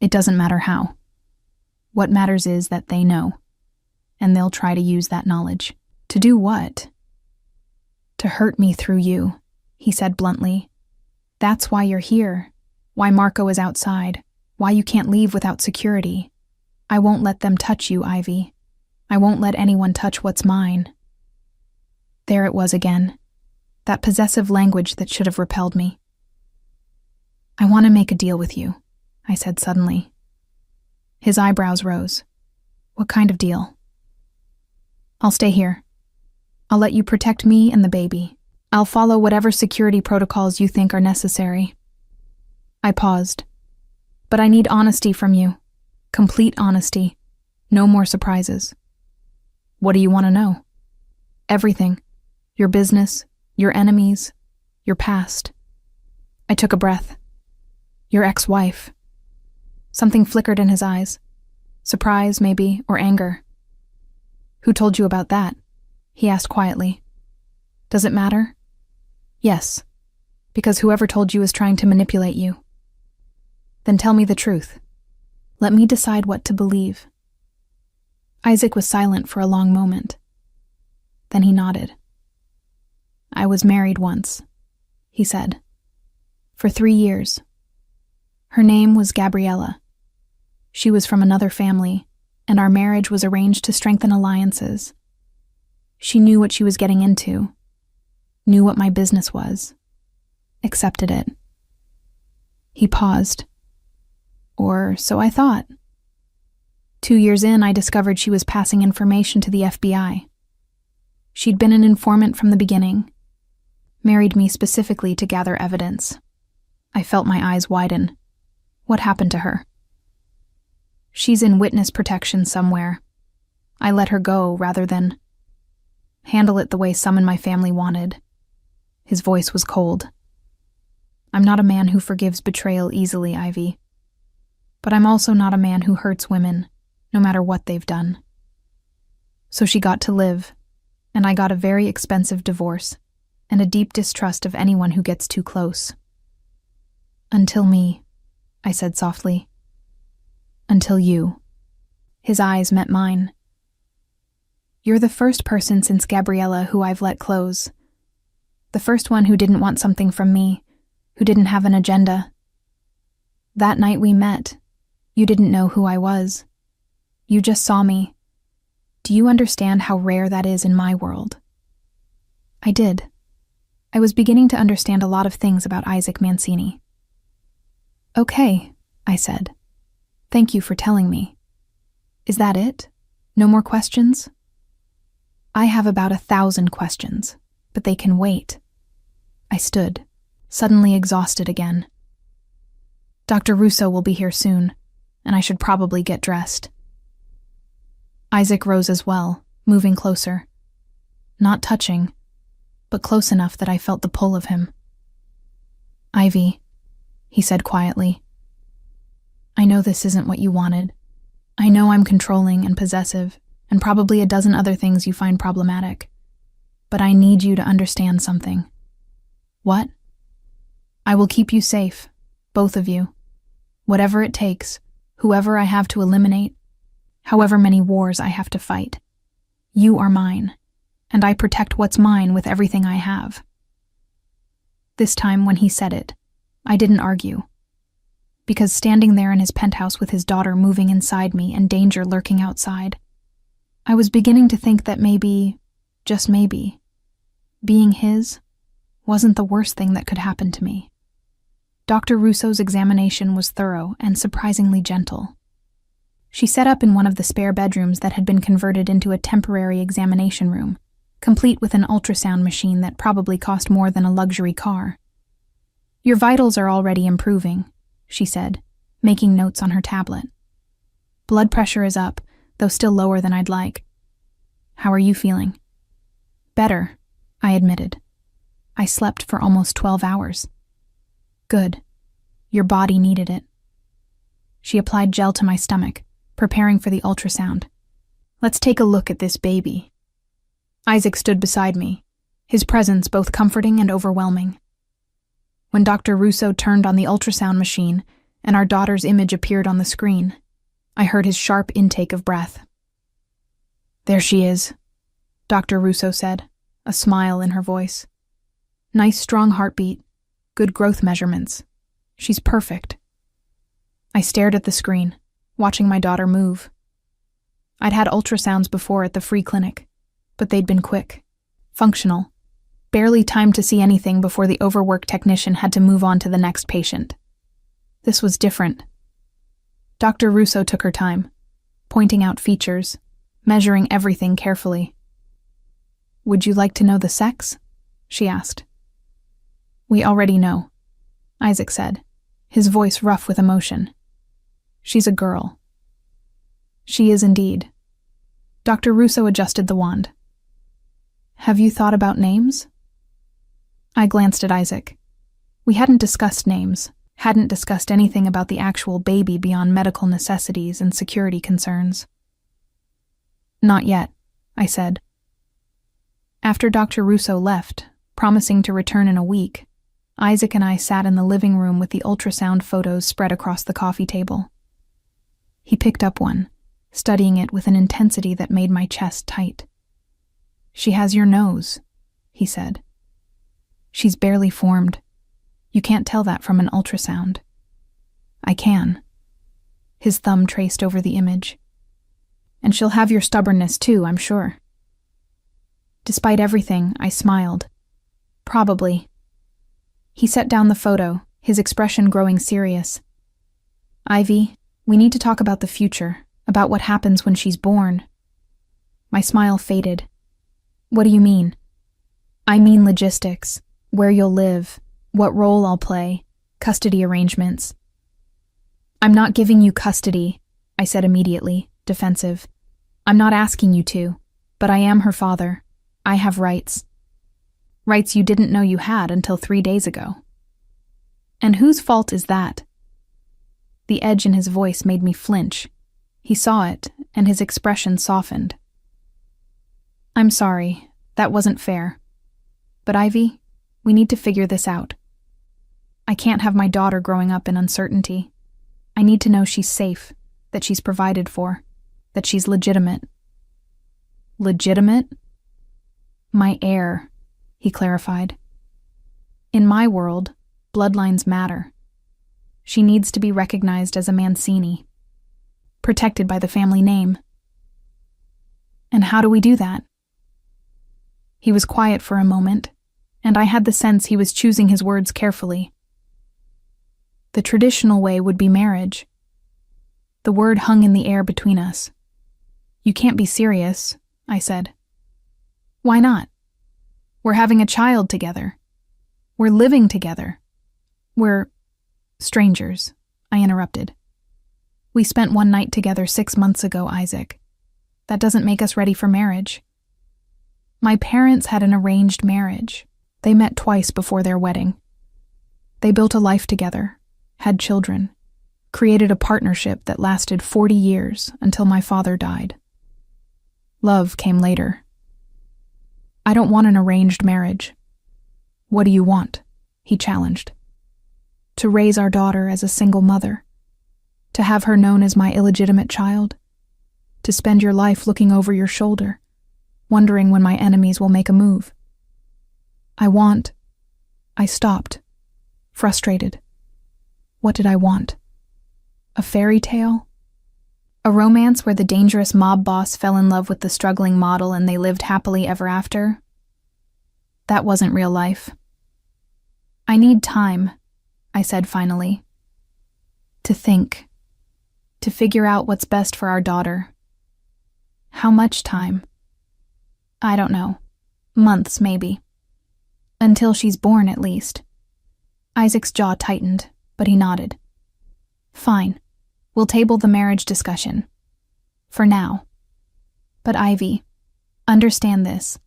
"It doesn't matter how. What matters is that they know, and they'll try to use that knowledge." "To do what?" "To hurt me through you," he said bluntly. "That's why you're here, why Marco is outside, why you can't leave without security. I won't let them touch you, Ivy. I won't let anyone touch what's mine." There it was again, that possessive language that should have repelled me. "I want to make a deal with you," I said suddenly. His eyebrows rose. "What kind of deal?" "I'll stay here. I'll let you protect me and the baby. I'll follow whatever security protocols you think are necessary." I paused. "But I need honesty from you. Complete honesty. No more surprises." "What do you want to know?" "Everything. Your business, your enemies, your past." I took a breath. "Your ex-wife." Something flickered in his eyes. Surprise, maybe, or anger. "Who told you about that?" he asked quietly. "Does it matter?" "Yes, because whoever told you is trying to manipulate you." "Then tell me the truth. Let me decide what to believe." Isaac was silent for a long moment. Then he nodded. "I was married once," he said. "For 3 years. Her name was Gabriella. She was from another family, and our marriage was arranged to strengthen alliances. She knew what she was getting into, knew what my business was, accepted it." He paused. "Or so I thought. 2 years in, I discovered she was passing information to the FBI. She'd been an informant from the beginning, married me specifically to gather evidence. I felt my eyes widen. What happened to her? She's in witness protection somewhere. I let her go rather than handle it the way some in my family wanted. His voice was cold. I'm not a man who forgives betrayal easily, Ivy. But I'm also not a man who hurts women, no matter what they've done. So she got to live, and I got a very expensive divorce, and a deep distrust of anyone who gets too close. Until me, I said softly. Until you. His eyes met mine. You're the first person since Gabriella who I've let close. The first one who didn't want something from me, who didn't have an agenda. That night we met, you didn't know who I was. You just saw me. Do you understand how rare that is in my world? I did. I was beginning to understand a lot of things about Isaac Mancini. Okay, I said. Thank you for telling me. Is that it? No more questions? I have about 1,000 questions, but they can wait. I stood, suddenly exhausted again. Dr. Russo will be here soon, and I should probably get dressed. Isaac rose as well, moving closer. Not touching, but close enough that I felt the pull of him. Ivy, he said quietly. I know this isn't what you wanted. I know I'm controlling and possessive, and probably a dozen other things you find problematic. But I need you to understand something. What? I will keep you safe, both of you. Whatever it takes, whoever I have to eliminate, however many wars I have to fight. You are mine, and I protect what's mine with everything I have. This time, when he said it, I didn't argue. Because standing there in his penthouse with his daughter moving inside me and danger lurking outside, I was beginning to think that maybe, just maybe, being his wasn't the worst thing that could happen to me. Dr. Russo's examination was thorough and surprisingly gentle. She set up in one of the spare bedrooms that had been converted into a temporary examination room, complete with an ultrasound machine that probably cost more than a luxury car. Your vitals are already improving, she said, making notes on her tablet. Blood pressure is up, though still lower than I'd like. How are you feeling? Better, I admitted. I slept for almost 12 hours. Good. Your body needed it. She applied gel to my stomach, preparing for the ultrasound. Let's take a look at this baby. Isaac stood beside me, his presence both comforting and overwhelming. When Dr. Russo turned on the ultrasound machine and our daughter's image appeared on the screen, I heard his sharp intake of breath. There she is, Dr. Russo said, a smile in her voice. Nice strong heartbeat, good growth measurements. She's perfect. I stared at the screen, watching my daughter move. I'd had ultrasounds before at the free clinic, but they'd been quick, functional, barely timed to see anything before the overworked technician had to move on to the next patient. This was different. Dr. Russo took her time, pointing out features, measuring everything carefully. Would you like to know the sex? She asked. We already know, Isaac said, his voice rough with emotion. She's a girl. She is indeed. Dr. Russo adjusted the wand. Have you thought about names? I glanced at Isaac. We hadn't discussed names, hadn't discussed anything about the actual baby beyond medical necessities and security concerns. Not yet, I said. After Dr. Russo left, promising to return in a week, Isaac and I sat in the living room with the ultrasound photos spread across the coffee table. He picked up one, studying it with an intensity that made my chest tight. She has your nose, he said. She's barely formed. You can't tell that from an ultrasound. I can. His thumb traced over the image. And she'll have your stubbornness too, I'm sure. Despite everything, I smiled. Probably. He set down the photo, his expression growing serious. Ivy, we need to talk about the future, about what happens when she's born. My smile faded. What do you mean? I mean logistics, where you'll live, what role I'll play, custody arrangements. I'm not giving you custody, I said immediately, defensive. I'm not asking you to, but I am her father. I have rights. Rights you didn't know you had until 3 days ago. And whose fault is that? The edge in his voice made me flinch. He saw it, and his expression softened. I'm sorry, that wasn't fair. But Ivy, we need to figure this out. I can't have my daughter growing up in uncertainty. I need to know she's safe, that she's provided for, that she's legitimate. Legitimate? My heir, he clarified. In my world, bloodlines matter. She needs to be recognized as a Mancini, protected by the family name. And how do we do that? He was quiet for a moment, and I had the sense he was choosing his words carefully. The traditional way would be marriage. The word hung in the air between us. You can't be serious, I said. Why not? We're having a child together. We're living together. We're strangers, I interrupted. We spent one night together 6 months ago, Isaac. That doesn't make us ready for marriage. My parents had an arranged marriage. They met twice before their wedding. They built a life together, had children, created a partnership that lasted 40 years until my father died. Love came later. I don't want an arranged marriage. What do you want? He challenged. To raise our daughter as a single mother. To have her known as my illegitimate child. To spend your life looking over your shoulder, wondering when my enemies will make a move. I stopped, frustrated. What did I want? A fairy tale? A romance where the dangerous mob boss fell in love with the struggling model and they lived happily ever after? That wasn't real life. I need time, I said finally. To think. To figure out what's best for our daughter. How much time? I don't know. Months, maybe. Until she's born, at least. Isaac's jaw tightened, but he nodded. Fine. We'll table the marriage discussion. For now. But Ivy, understand this.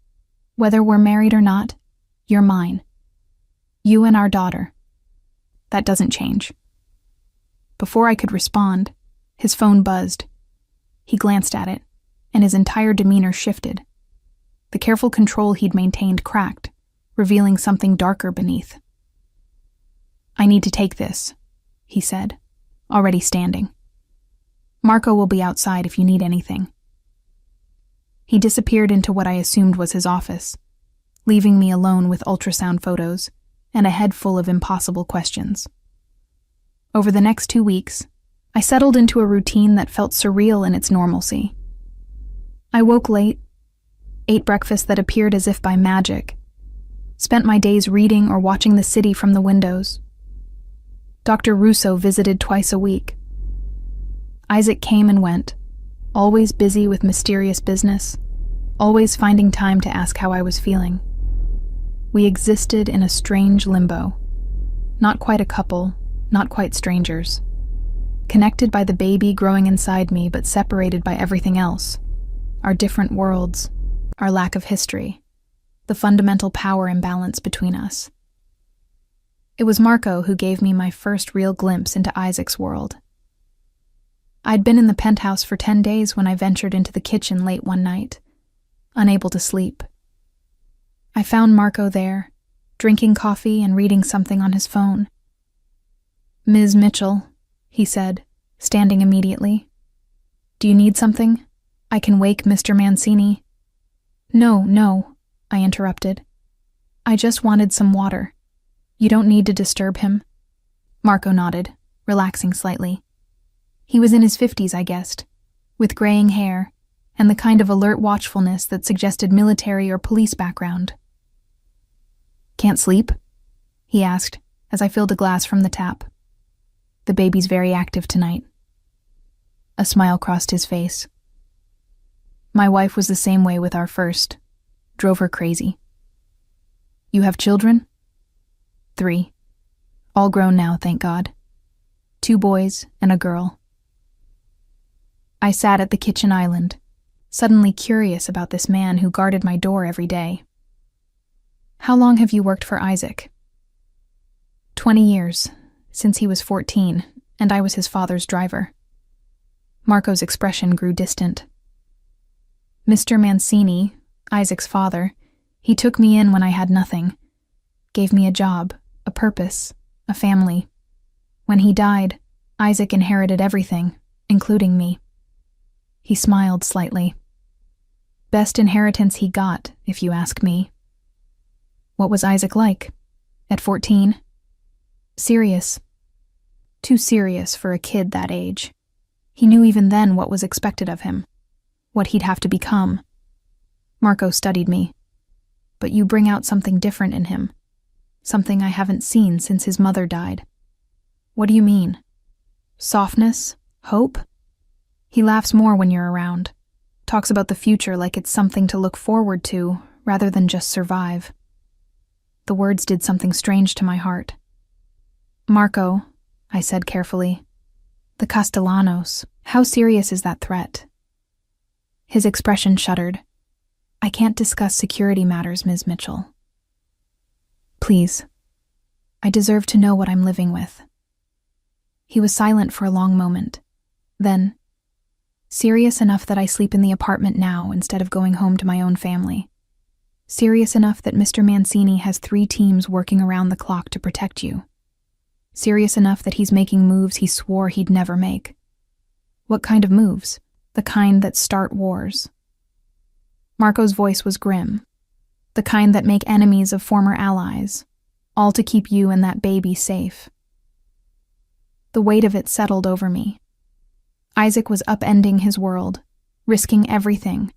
Whether we're married or not, you're mine. You and our daughter. That doesn't change. Before I could respond, his phone buzzed. He glanced at it, and his entire demeanor shifted. The careful control he'd maintained cracked, revealing something darker beneath. I need to take this, he said, already standing. Marco will be outside if you need anything. He disappeared into what I assumed was his office, leaving me alone with ultrasound photos and a head full of impossible questions. Over the next 2 weeks, I settled into a routine that felt surreal in its normalcy. I woke late, ate breakfast that appeared as if by magic, spent my days reading or watching the city from the windows. Dr. Russo visited twice a week. Isaac came and went, always busy with mysterious business, always finding time to ask how I was feeling. We existed in a strange limbo. Not quite a couple, not quite strangers. Connected by the baby growing inside me, but separated by everything else. Our different worlds, our lack of history, the fundamental power imbalance between us. It was Marco who gave me my first real glimpse into Isaac's world. I'd been in the penthouse for 10 days when I ventured into the kitchen late one night, unable to sleep. I found Marco there, drinking coffee and reading something on his phone. Ms. Mitchell, he said, standing immediately. Do you need something? I can wake Mr. Mancini. No, I interrupted. I just wanted some water. You don't need to disturb him. Marco nodded, relaxing slightly. He was in his 50s, I guessed, with graying hair and the kind of alert watchfulness that suggested military or police background. Can't sleep? He asked as I filled a glass from the tap. The baby's very active tonight. A smile crossed his face. My wife was the same way with our first. drove her crazy. You have children? 3. All grown now, thank God. 2 boys and a girl. I sat at the kitchen island, suddenly curious about this man who guarded my door every day. How long have you worked for Isaac? 20 years, since he was 14, and I was his father's driver. Marco's expression grew distant. Mr. Mancini, Isaac's father, he took me in when I had nothing, gave me a job, a purpose, a family. When he died, Isaac inherited everything, including me. He smiled slightly. Best inheritance he got, if you ask me. What was Isaac like? At 14? Serious. Too serious for a kid that age. He knew even then what was expected of him, what he'd have to become. Marco studied me. But you bring out something different in him, something I haven't seen since his mother died. What do you mean? Softness? Hope? He laughs more when you're around, talks about the future like it's something to look forward to rather than just survive. The words did something strange to my heart. Marco, I said carefully, the Castellanos, how serious is that threat? His expression shuddered. I can't discuss security matters, Ms. Mitchell. Please. I deserve to know what I'm living with. He was silent for a long moment. Then, serious enough that I sleep in the apartment now instead of going home to my own family. Serious enough that Mr. Mancini has 3 teams working around the clock to protect you. Serious enough that he's making moves he swore he'd never make. What kind of moves? The kind that start wars. Marco's voice was grim. The kind that make enemies of former allies, all to keep you and that baby safe. The weight of it settled over me. Isaac was upending his world, risking everything,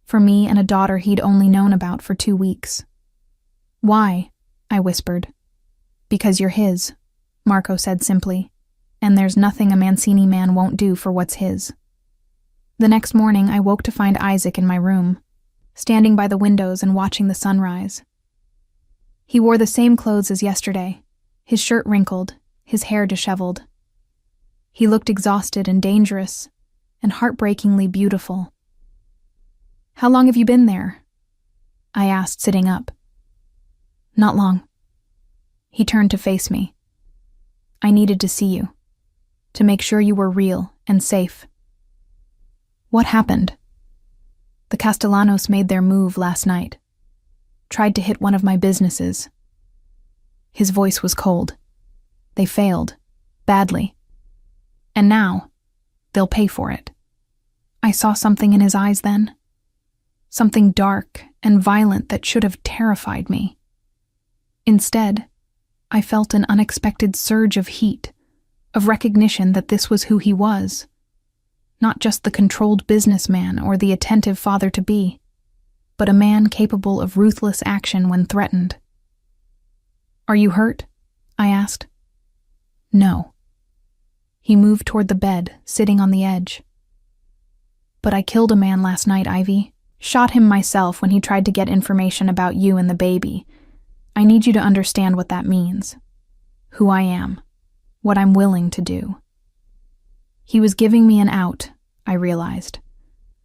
for me and a daughter he'd only known about for 2 weeks. Why? I whispered. Because you're his, Marco said simply, and there's nothing a Mancini man won't do for what's his. The next morning I woke to find Isaac in my room, standing by the windows and watching the sunrise. He wore the same clothes as yesterday, his shirt wrinkled, his hair disheveled. He looked exhausted and dangerous, and heartbreakingly beautiful. How long have you been there? I asked, sitting up. Not long. He turned to face me. I needed to see you, to make sure you were real and safe. What happened? The Castellanos made their move last night. Tried to hit one of my businesses. His voice was cold. They failed. Badly. And now, they'll pay for it. I saw something in his eyes then. Something dark and violent that should have terrified me. Instead, I felt an unexpected surge of heat, of recognition that this was who he was. Not just the controlled businessman or the attentive father-to-be, but a man capable of ruthless action when threatened. Are you hurt? I asked. No. He moved toward the bed, sitting on the edge. But I killed a man last night, Ivy. Shot him myself when he tried to get information about you and the baby. I need you to understand what that means. Who I am. What I'm willing to do. He was giving me an out, I realized.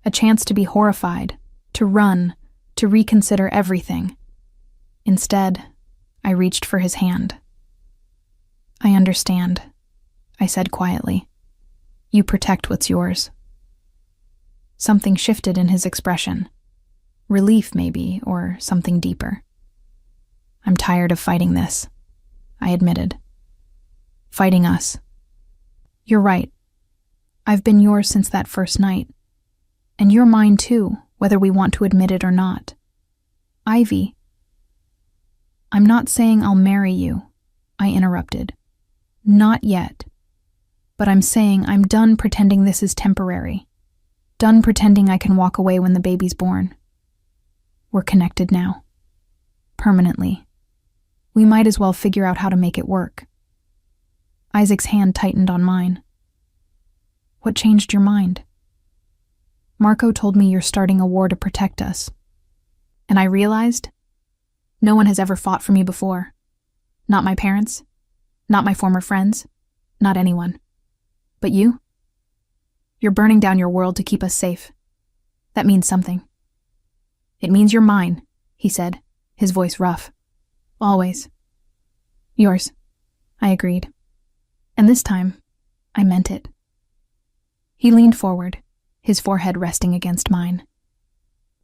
A chance to be horrified, to run, to reconsider everything. Instead, I reached for his hand. I understand, I said quietly. You protect what's yours. Something shifted in his expression. Relief, maybe, or something deeper. I'm tired of fighting this, I admitted. Fighting us. You're right. I've been yours since that first night. And you're mine too, whether we want to admit it or not. Ivy. I'm not saying I'll marry you, I interrupted. Not yet. But I'm saying I'm done pretending this is temporary. Done pretending I can walk away when the baby's born. We're connected now. Permanently. We might as well figure out how to make it work. Isaac's hand tightened on mine. What changed your mind? Marco told me you're starting a war to protect us. And I realized no one has ever fought for me before. Not my parents, not my former friends, not anyone. But you? You're burning down your world to keep us safe. That means something. It means you're mine, he said, his voice rough. Always. Yours, I agreed. And this time, I meant it. He leaned forward, his forehead resting against mine.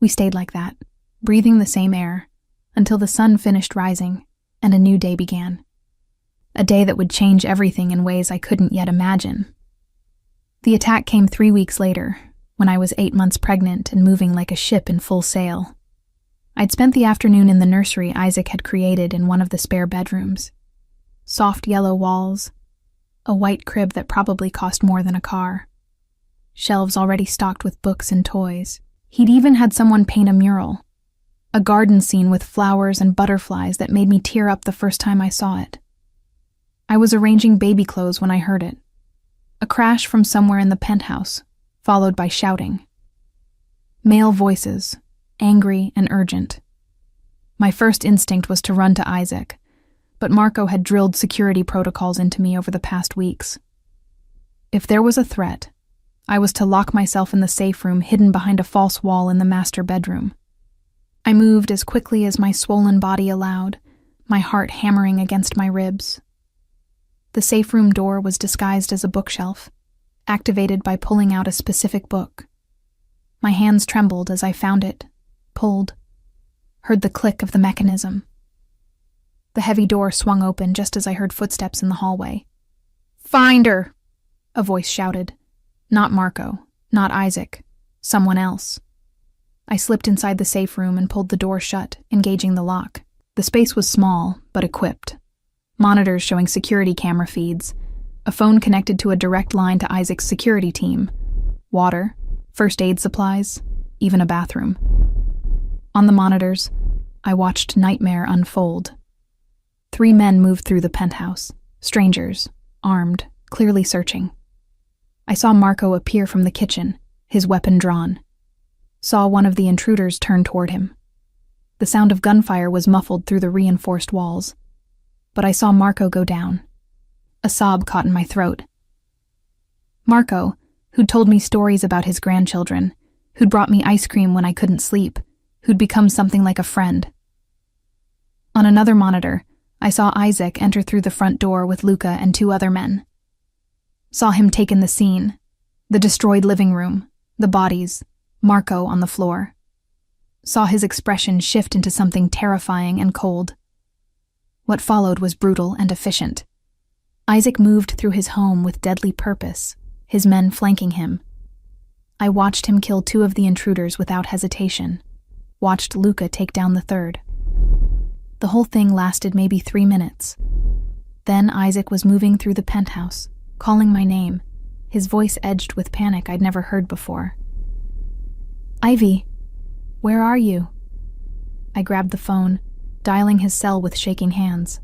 We stayed like that, breathing the same air, until the sun finished rising and a new day began. A day that would change everything in ways I couldn't yet imagine. The attack came 3 weeks later, when I was 8 months pregnant and moving like a ship in full sail. I'd spent the afternoon in the nursery Isaac had created in one of the spare bedrooms. Soft yellow walls, a white crib that probably cost more than a car, shelves already stocked with books and toys. He'd even had someone paint a mural, a garden scene with flowers and butterflies that made me tear up the first time I saw it. I was arranging baby clothes when I heard it. A crash from somewhere in the penthouse, followed by shouting. Male voices, angry and urgent. My first instinct was to run to Isaac, but Marco had drilled security protocols into me over the past weeks. If there was a threat, I was to lock myself in the safe room hidden behind a false wall in the master bedroom. I moved as quickly as my swollen body allowed, my heart hammering against my ribs. The safe room door was disguised as a bookshelf, activated by pulling out a specific book. My hands trembled as I found it, pulled, heard the click of the mechanism. The heavy door swung open just as I heard footsteps in the hallway. "Find her!" a voice shouted. Not Marco, not Isaac, someone else. I slipped inside the safe room and pulled the door shut, engaging the lock. The space was small, but equipped. Monitors showing security camera feeds, a phone connected to a direct line to Isaac's security team, water, first aid supplies, even a bathroom. On the monitors, I watched nightmare unfold. 3 men moved through the penthouse, strangers, armed, clearly searching. I saw Marco appear from the kitchen, his weapon drawn. Saw one of the intruders turn toward him. The sound of gunfire was muffled through the reinforced walls. But I saw Marco go down. A sob caught in my throat. Marco, who'd told me stories about his grandchildren, who'd brought me ice cream when I couldn't sleep, who'd become something like a friend. On another monitor, I saw Isaac enter through the front door with Luca and 2 other men. Saw him take in the scene, the destroyed living room, the bodies, Marco on the floor. Saw his expression shift into something terrifying and cold. What followed was brutal and efficient. Isaac moved through his home with deadly purpose, his men flanking him. I watched him kill 2 of the intruders without hesitation, watched Luca take down the 3rd. The whole thing lasted maybe 3 minutes. Then Isaac was moving through the penthouse, calling my name, his voice edged with panic I'd never heard before. "Ivy, where are you?" I grabbed the phone, dialing his cell with shaking hands.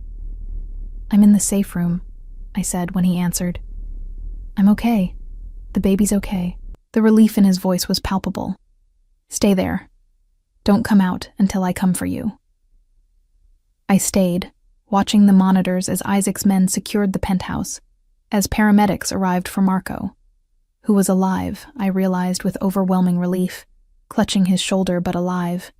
"I'm in the safe room," I said when he answered. "I'm okay. The baby's okay." The relief in his voice was palpable. "Stay there. Don't come out until I come for you." I stayed, watching the monitors as Isaac's men secured the penthouse, as paramedics arrived for Marco, who was alive, I realized with overwhelming relief, clutching his shoulder but alive.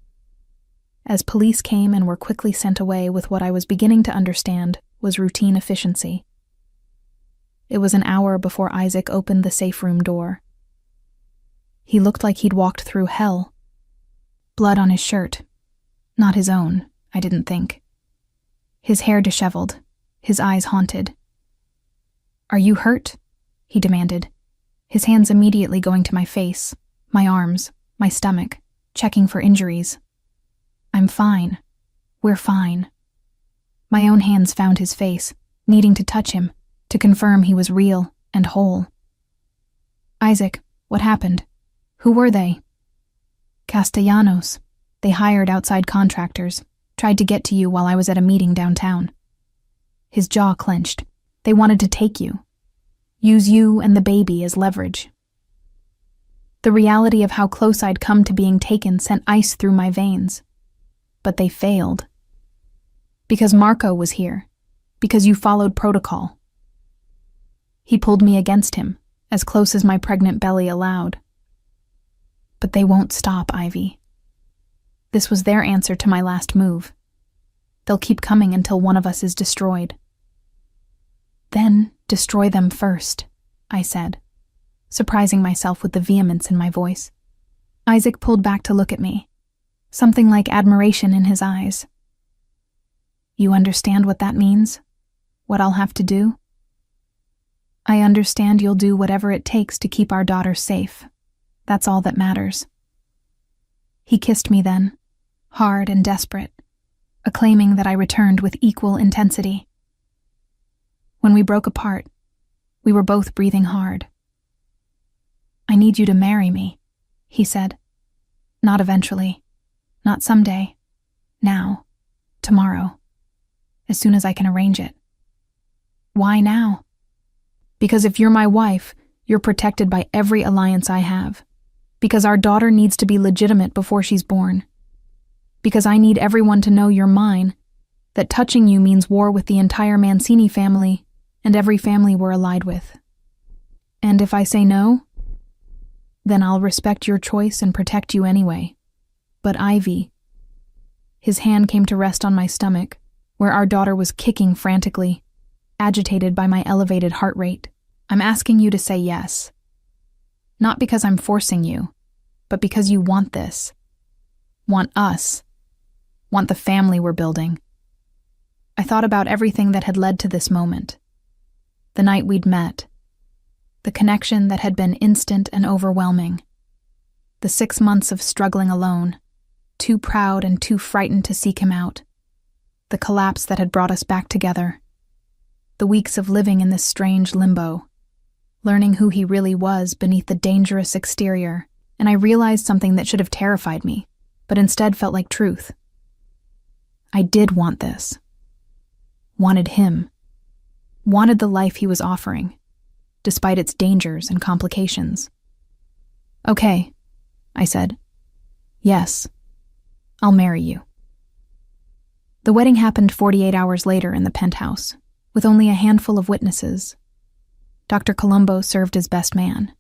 As police came and were quickly sent away with what I was beginning to understand was routine efficiency. It was an hour before Isaac opened the safe room door. He looked like he'd walked through hell. Blood on his shirt. Not his own, I didn't think. His hair disheveled, his eyes haunted. "Are you hurt?" he demanded, his hands immediately going to my face, my arms, my stomach, checking for injuries. "I'm fine. We're fine." My own hands found his face, needing to touch him, to confirm he was real and whole. "Isaac, what happened? Who were they?" "Castellanos. They hired outside contractors, tried to get to you while I was at a meeting downtown." His jaw clenched. "They wanted to take you. Use you and the baby as leverage." The reality of how close I'd come to being taken sent ice through my veins. but they failed. Because Marco was here. Because you followed protocol. He pulled me against him, as close as my pregnant belly allowed. But they won't stop, Ivy. This was their answer to my last move. They'll keep coming until one of us is destroyed. Then destroy them first, I said, surprising myself with the vehemence in my voice. Isaac pulled back to look at me, something like admiration in his eyes. You understand what that means? What I'll have to do? I understand you'll do whatever it takes to keep our daughter safe. That's all that matters. He kissed me then, hard and desperate, acclaiming that I returned with equal intensity. When we broke apart, we were both breathing hard. I need you to marry me, he said. Not eventually, not someday, now, tomorrow, as soon as I can arrange it. Why now? Because if you're my wife, you're protected by every alliance I have. Because our daughter needs to be legitimate before she's born. Because I need everyone to know you're mine, that touching you means war with the entire Mancini family and every family we're allied with. And if I say no, then I'll respect your choice and protect you anyway. But Ivy... His hand came to rest on my stomach, where our daughter was kicking frantically, agitated by my elevated heart rate. I'm asking you to say yes. Not because I'm forcing you, but because you want this. Want us. Want the family we're building. I thought about everything that had led to this moment. The night we'd met. The connection that had been instant and overwhelming. The 6 months of struggling alone, too proud and too frightened to seek him out. The collapse that had brought us back together. The weeks of living in this strange limbo, learning who he really was beneath the dangerous exterior, and I realized something that should have terrified me, but instead felt like truth. I did want this. Wanted him. Wanted the life he was offering, despite its dangers and complications. Okay, I said. Yes, I'll marry you. The wedding happened 48 hours later in the penthouse, with only a handful of witnesses. Dr. Colombo served as best man.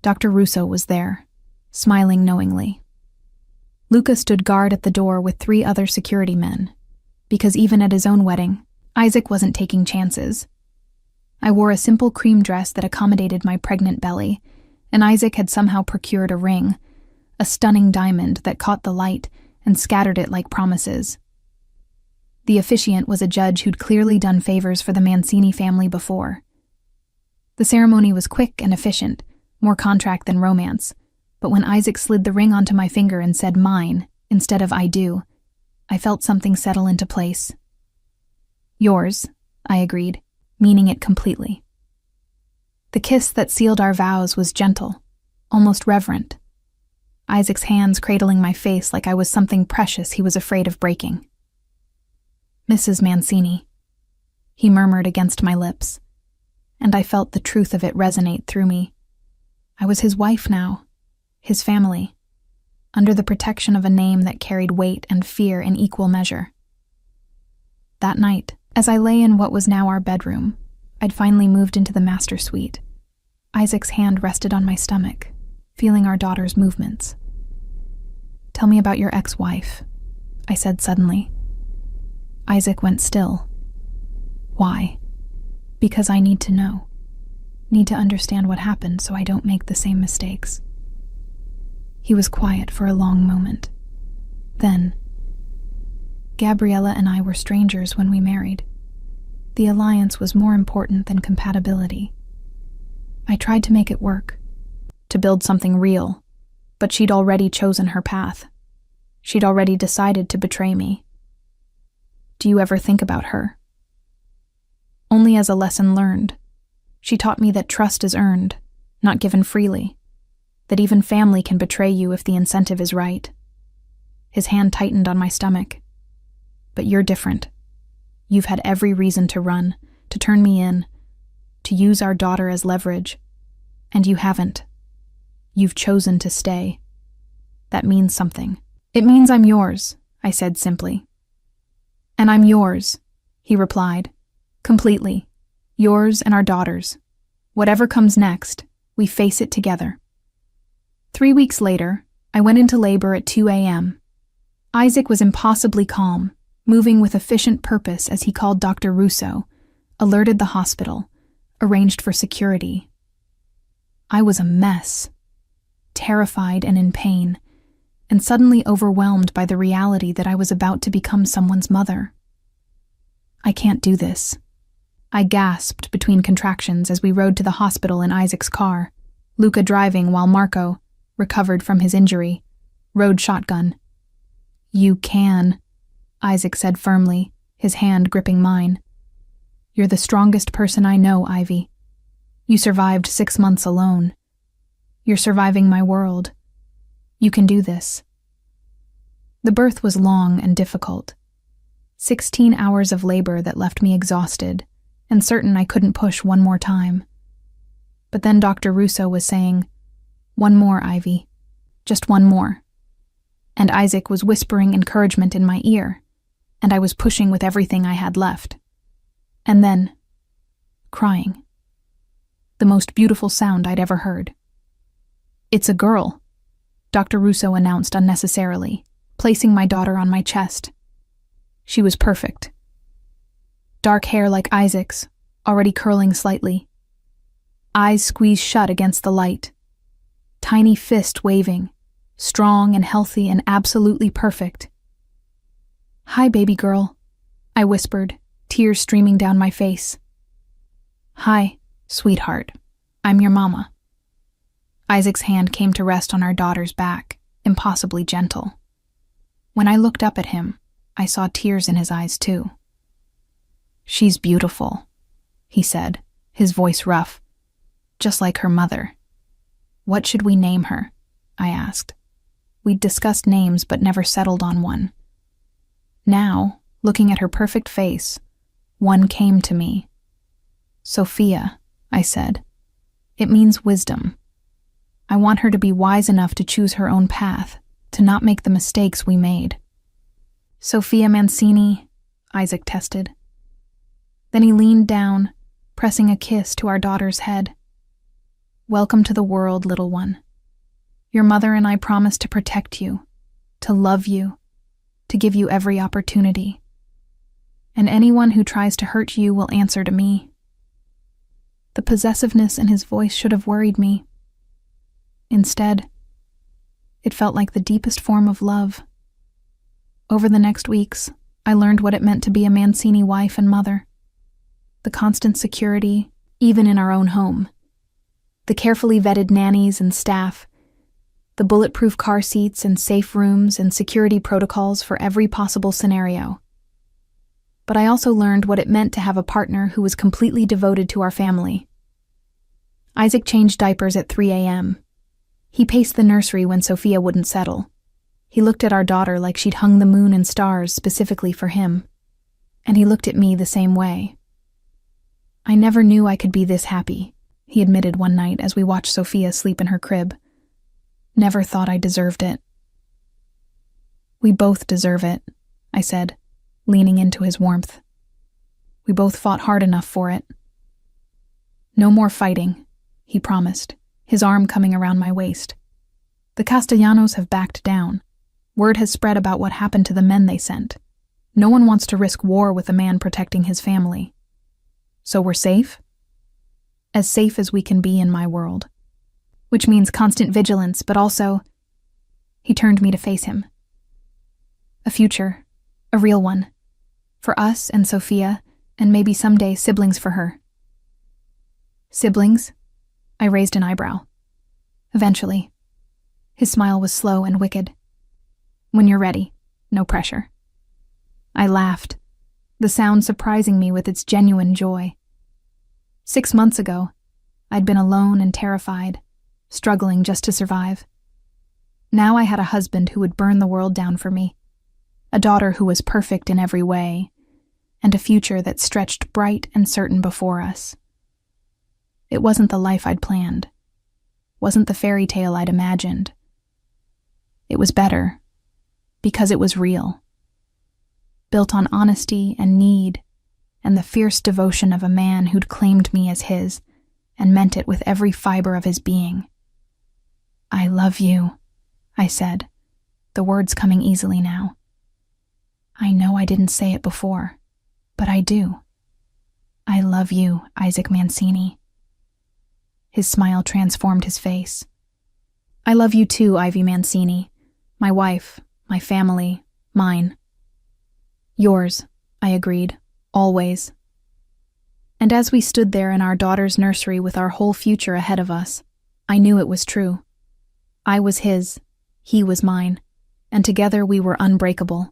Dr. Russo was there, smiling knowingly. Luca stood guard at the door with 3 other security men, because even at his own wedding, Isaac wasn't taking chances. I wore a simple cream dress that accommodated my pregnant belly, and Isaac had somehow procured a ring, a stunning diamond that caught the light and scattered it like promises. The officiant was a judge who'd clearly done favors for the Mancini family before. The ceremony was quick and efficient, more contract than romance, but when Isaac slid the ring onto my finger and said mine instead of I do, I felt something settle into place. Yours, I agreed, meaning it completely. The kiss that sealed our vows was gentle, almost reverent. Isaac's hands cradling my face like I was something precious he was afraid of breaking. Mrs. Mancini, he murmured against my lips, and I felt the truth of it resonate through me. I was his wife now, his family, under the protection of a name that carried weight and fear in equal measure. That night, as I lay in what was now our bedroom, I'd finally moved into the master suite. Isaac's hand rested on my stomach, feeling our daughter's movements. Tell me about your ex-wife, I said suddenly. Isaac went still. Why? Because I need to know. Need to understand what happened so I don't make the same mistakes. He was quiet for a long moment. Then, Gabriella and I were strangers when we married. The alliance was more important than compatibility. I tried to make it work, to build something real, but she'd already chosen her path. She'd already decided to betray me. Do you ever think about her? Only as a lesson learned. She taught me that trust is earned, not given freely. That even family can betray you if the incentive is right. His hand tightened on my stomach. But you're different. You've had every reason to run, to turn me in, to use our daughter as leverage. And you haven't. You've chosen to stay. That means something. It means I'm yours, I said simply. And I'm yours, he replied. Completely. Yours and our daughter's. Whatever comes next, we face it together. 3 weeks later, I went into labor at 2 a.m. Isaac was impossibly calm, moving with efficient purpose as he called Dr. Russo, alerted the hospital, arranged for security. I was a mess, terrified and in pain, and suddenly overwhelmed by the reality that I was about to become someone's mother. I can't do this. I gasped between contractions as we rode to the hospital in Isaac's car, Luca driving while Marco, recovered from his injury, rode shotgun. You can, Isaac said firmly, his hand gripping mine. You're the strongest person I know, Ivy. You survived 6 months alone. You're surviving my world. You can do this. The birth was long and difficult. 16 hours of labor that left me exhausted and certain I couldn't push one more time. But then Dr. Russo was saying, "One more, Ivy. Just one more." And Isaac was whispering encouragement in my ear, and I was pushing with everything I had left. And then, crying. The most beautiful sound I'd ever heard. "It's a girl," Dr. Russo announced unnecessarily, placing my daughter on my chest. She was perfect. Dark hair like Isaac's, already curling slightly. Eyes squeezed shut against the light. Tiny fist waving, strong and healthy and absolutely perfect. "Hi, baby girl," I whispered, tears streaming down my face. "Hi, sweetheart. I'm your mama." Isaac's hand came to rest on our daughter's back, impossibly gentle. When I looked up at him, I saw tears in his eyes too. "She's beautiful," he said, his voice rough, "just like her mother." "What should we name her?" I asked. We'd discussed names but never settled on one. Now, looking at her perfect face, one came to me. "Sophia," I said. "It means wisdom. I want her to be wise enough to choose her own path, to not make the mistakes we made." "Sophia Mancini," Isaac tested. Then he leaned down, pressing a kiss to our daughter's head. "Welcome to the world, little one. Your mother and I promise to protect you, to love you, to give you every opportunity. And anyone who tries to hurt you will answer to me." The possessiveness in his voice should have worried me. Instead, it felt like the deepest form of love. Over the next weeks, I learned what it meant to be a Mancini wife and mother. The constant security, even in our own home. The carefully vetted nannies and staff. The bulletproof car seats and safe rooms and security protocols for every possible scenario. But I also learned what it meant to have a partner who was completely devoted to our family. Isaac changed diapers at 3 a.m. He paced the nursery when Sophia wouldn't settle. He looked at our daughter like she'd hung the moon and stars specifically for him. And he looked at me the same way. "I never knew I could be this happy," he admitted one night as we watched Sophia sleep in her crib. "Never thought I deserved it." "We both deserve it," I said, leaning into his warmth. "We both fought hard enough for it." "No more fighting," he promised, his arm coming around my waist. "The Castellanos have backed down. Word has spread about what happened to the men they sent. No one wants to risk war with a man protecting his family. So we're safe? As safe as we can be in my world. Which means constant vigilance, but also..." He turned me to face him. "A future. A real one. For us and Sophia, and maybe someday siblings for her." "Siblings?" I raised an eyebrow. "Eventually." His smile was slow and wicked. "When you're ready. No pressure." I laughed, the sound surprising me with its genuine joy. 6 months ago, I'd been alone and terrified, struggling just to survive. Now I had a husband who would burn the world down for me, a daughter who was perfect in every way, and a future that stretched bright and certain before us. It wasn't the life I'd planned, wasn't the fairy tale I'd imagined. It was better, because it was real. built on honesty and need, and the fierce devotion of a man who'd claimed me as his, and meant it with every fiber of his being. "I love you," I said, the words coming easily now. "I know I didn't say it before, but I do. I love you, Isaac Mancini." His smile transformed his face. "I love you too, Ivy Mancini. My wife, my family, mine." "Yours," I agreed, "always." And as we stood there in our daughter's nursery with our whole future ahead of us, I knew it was true. I was his, he was mine, and together we were unbreakable.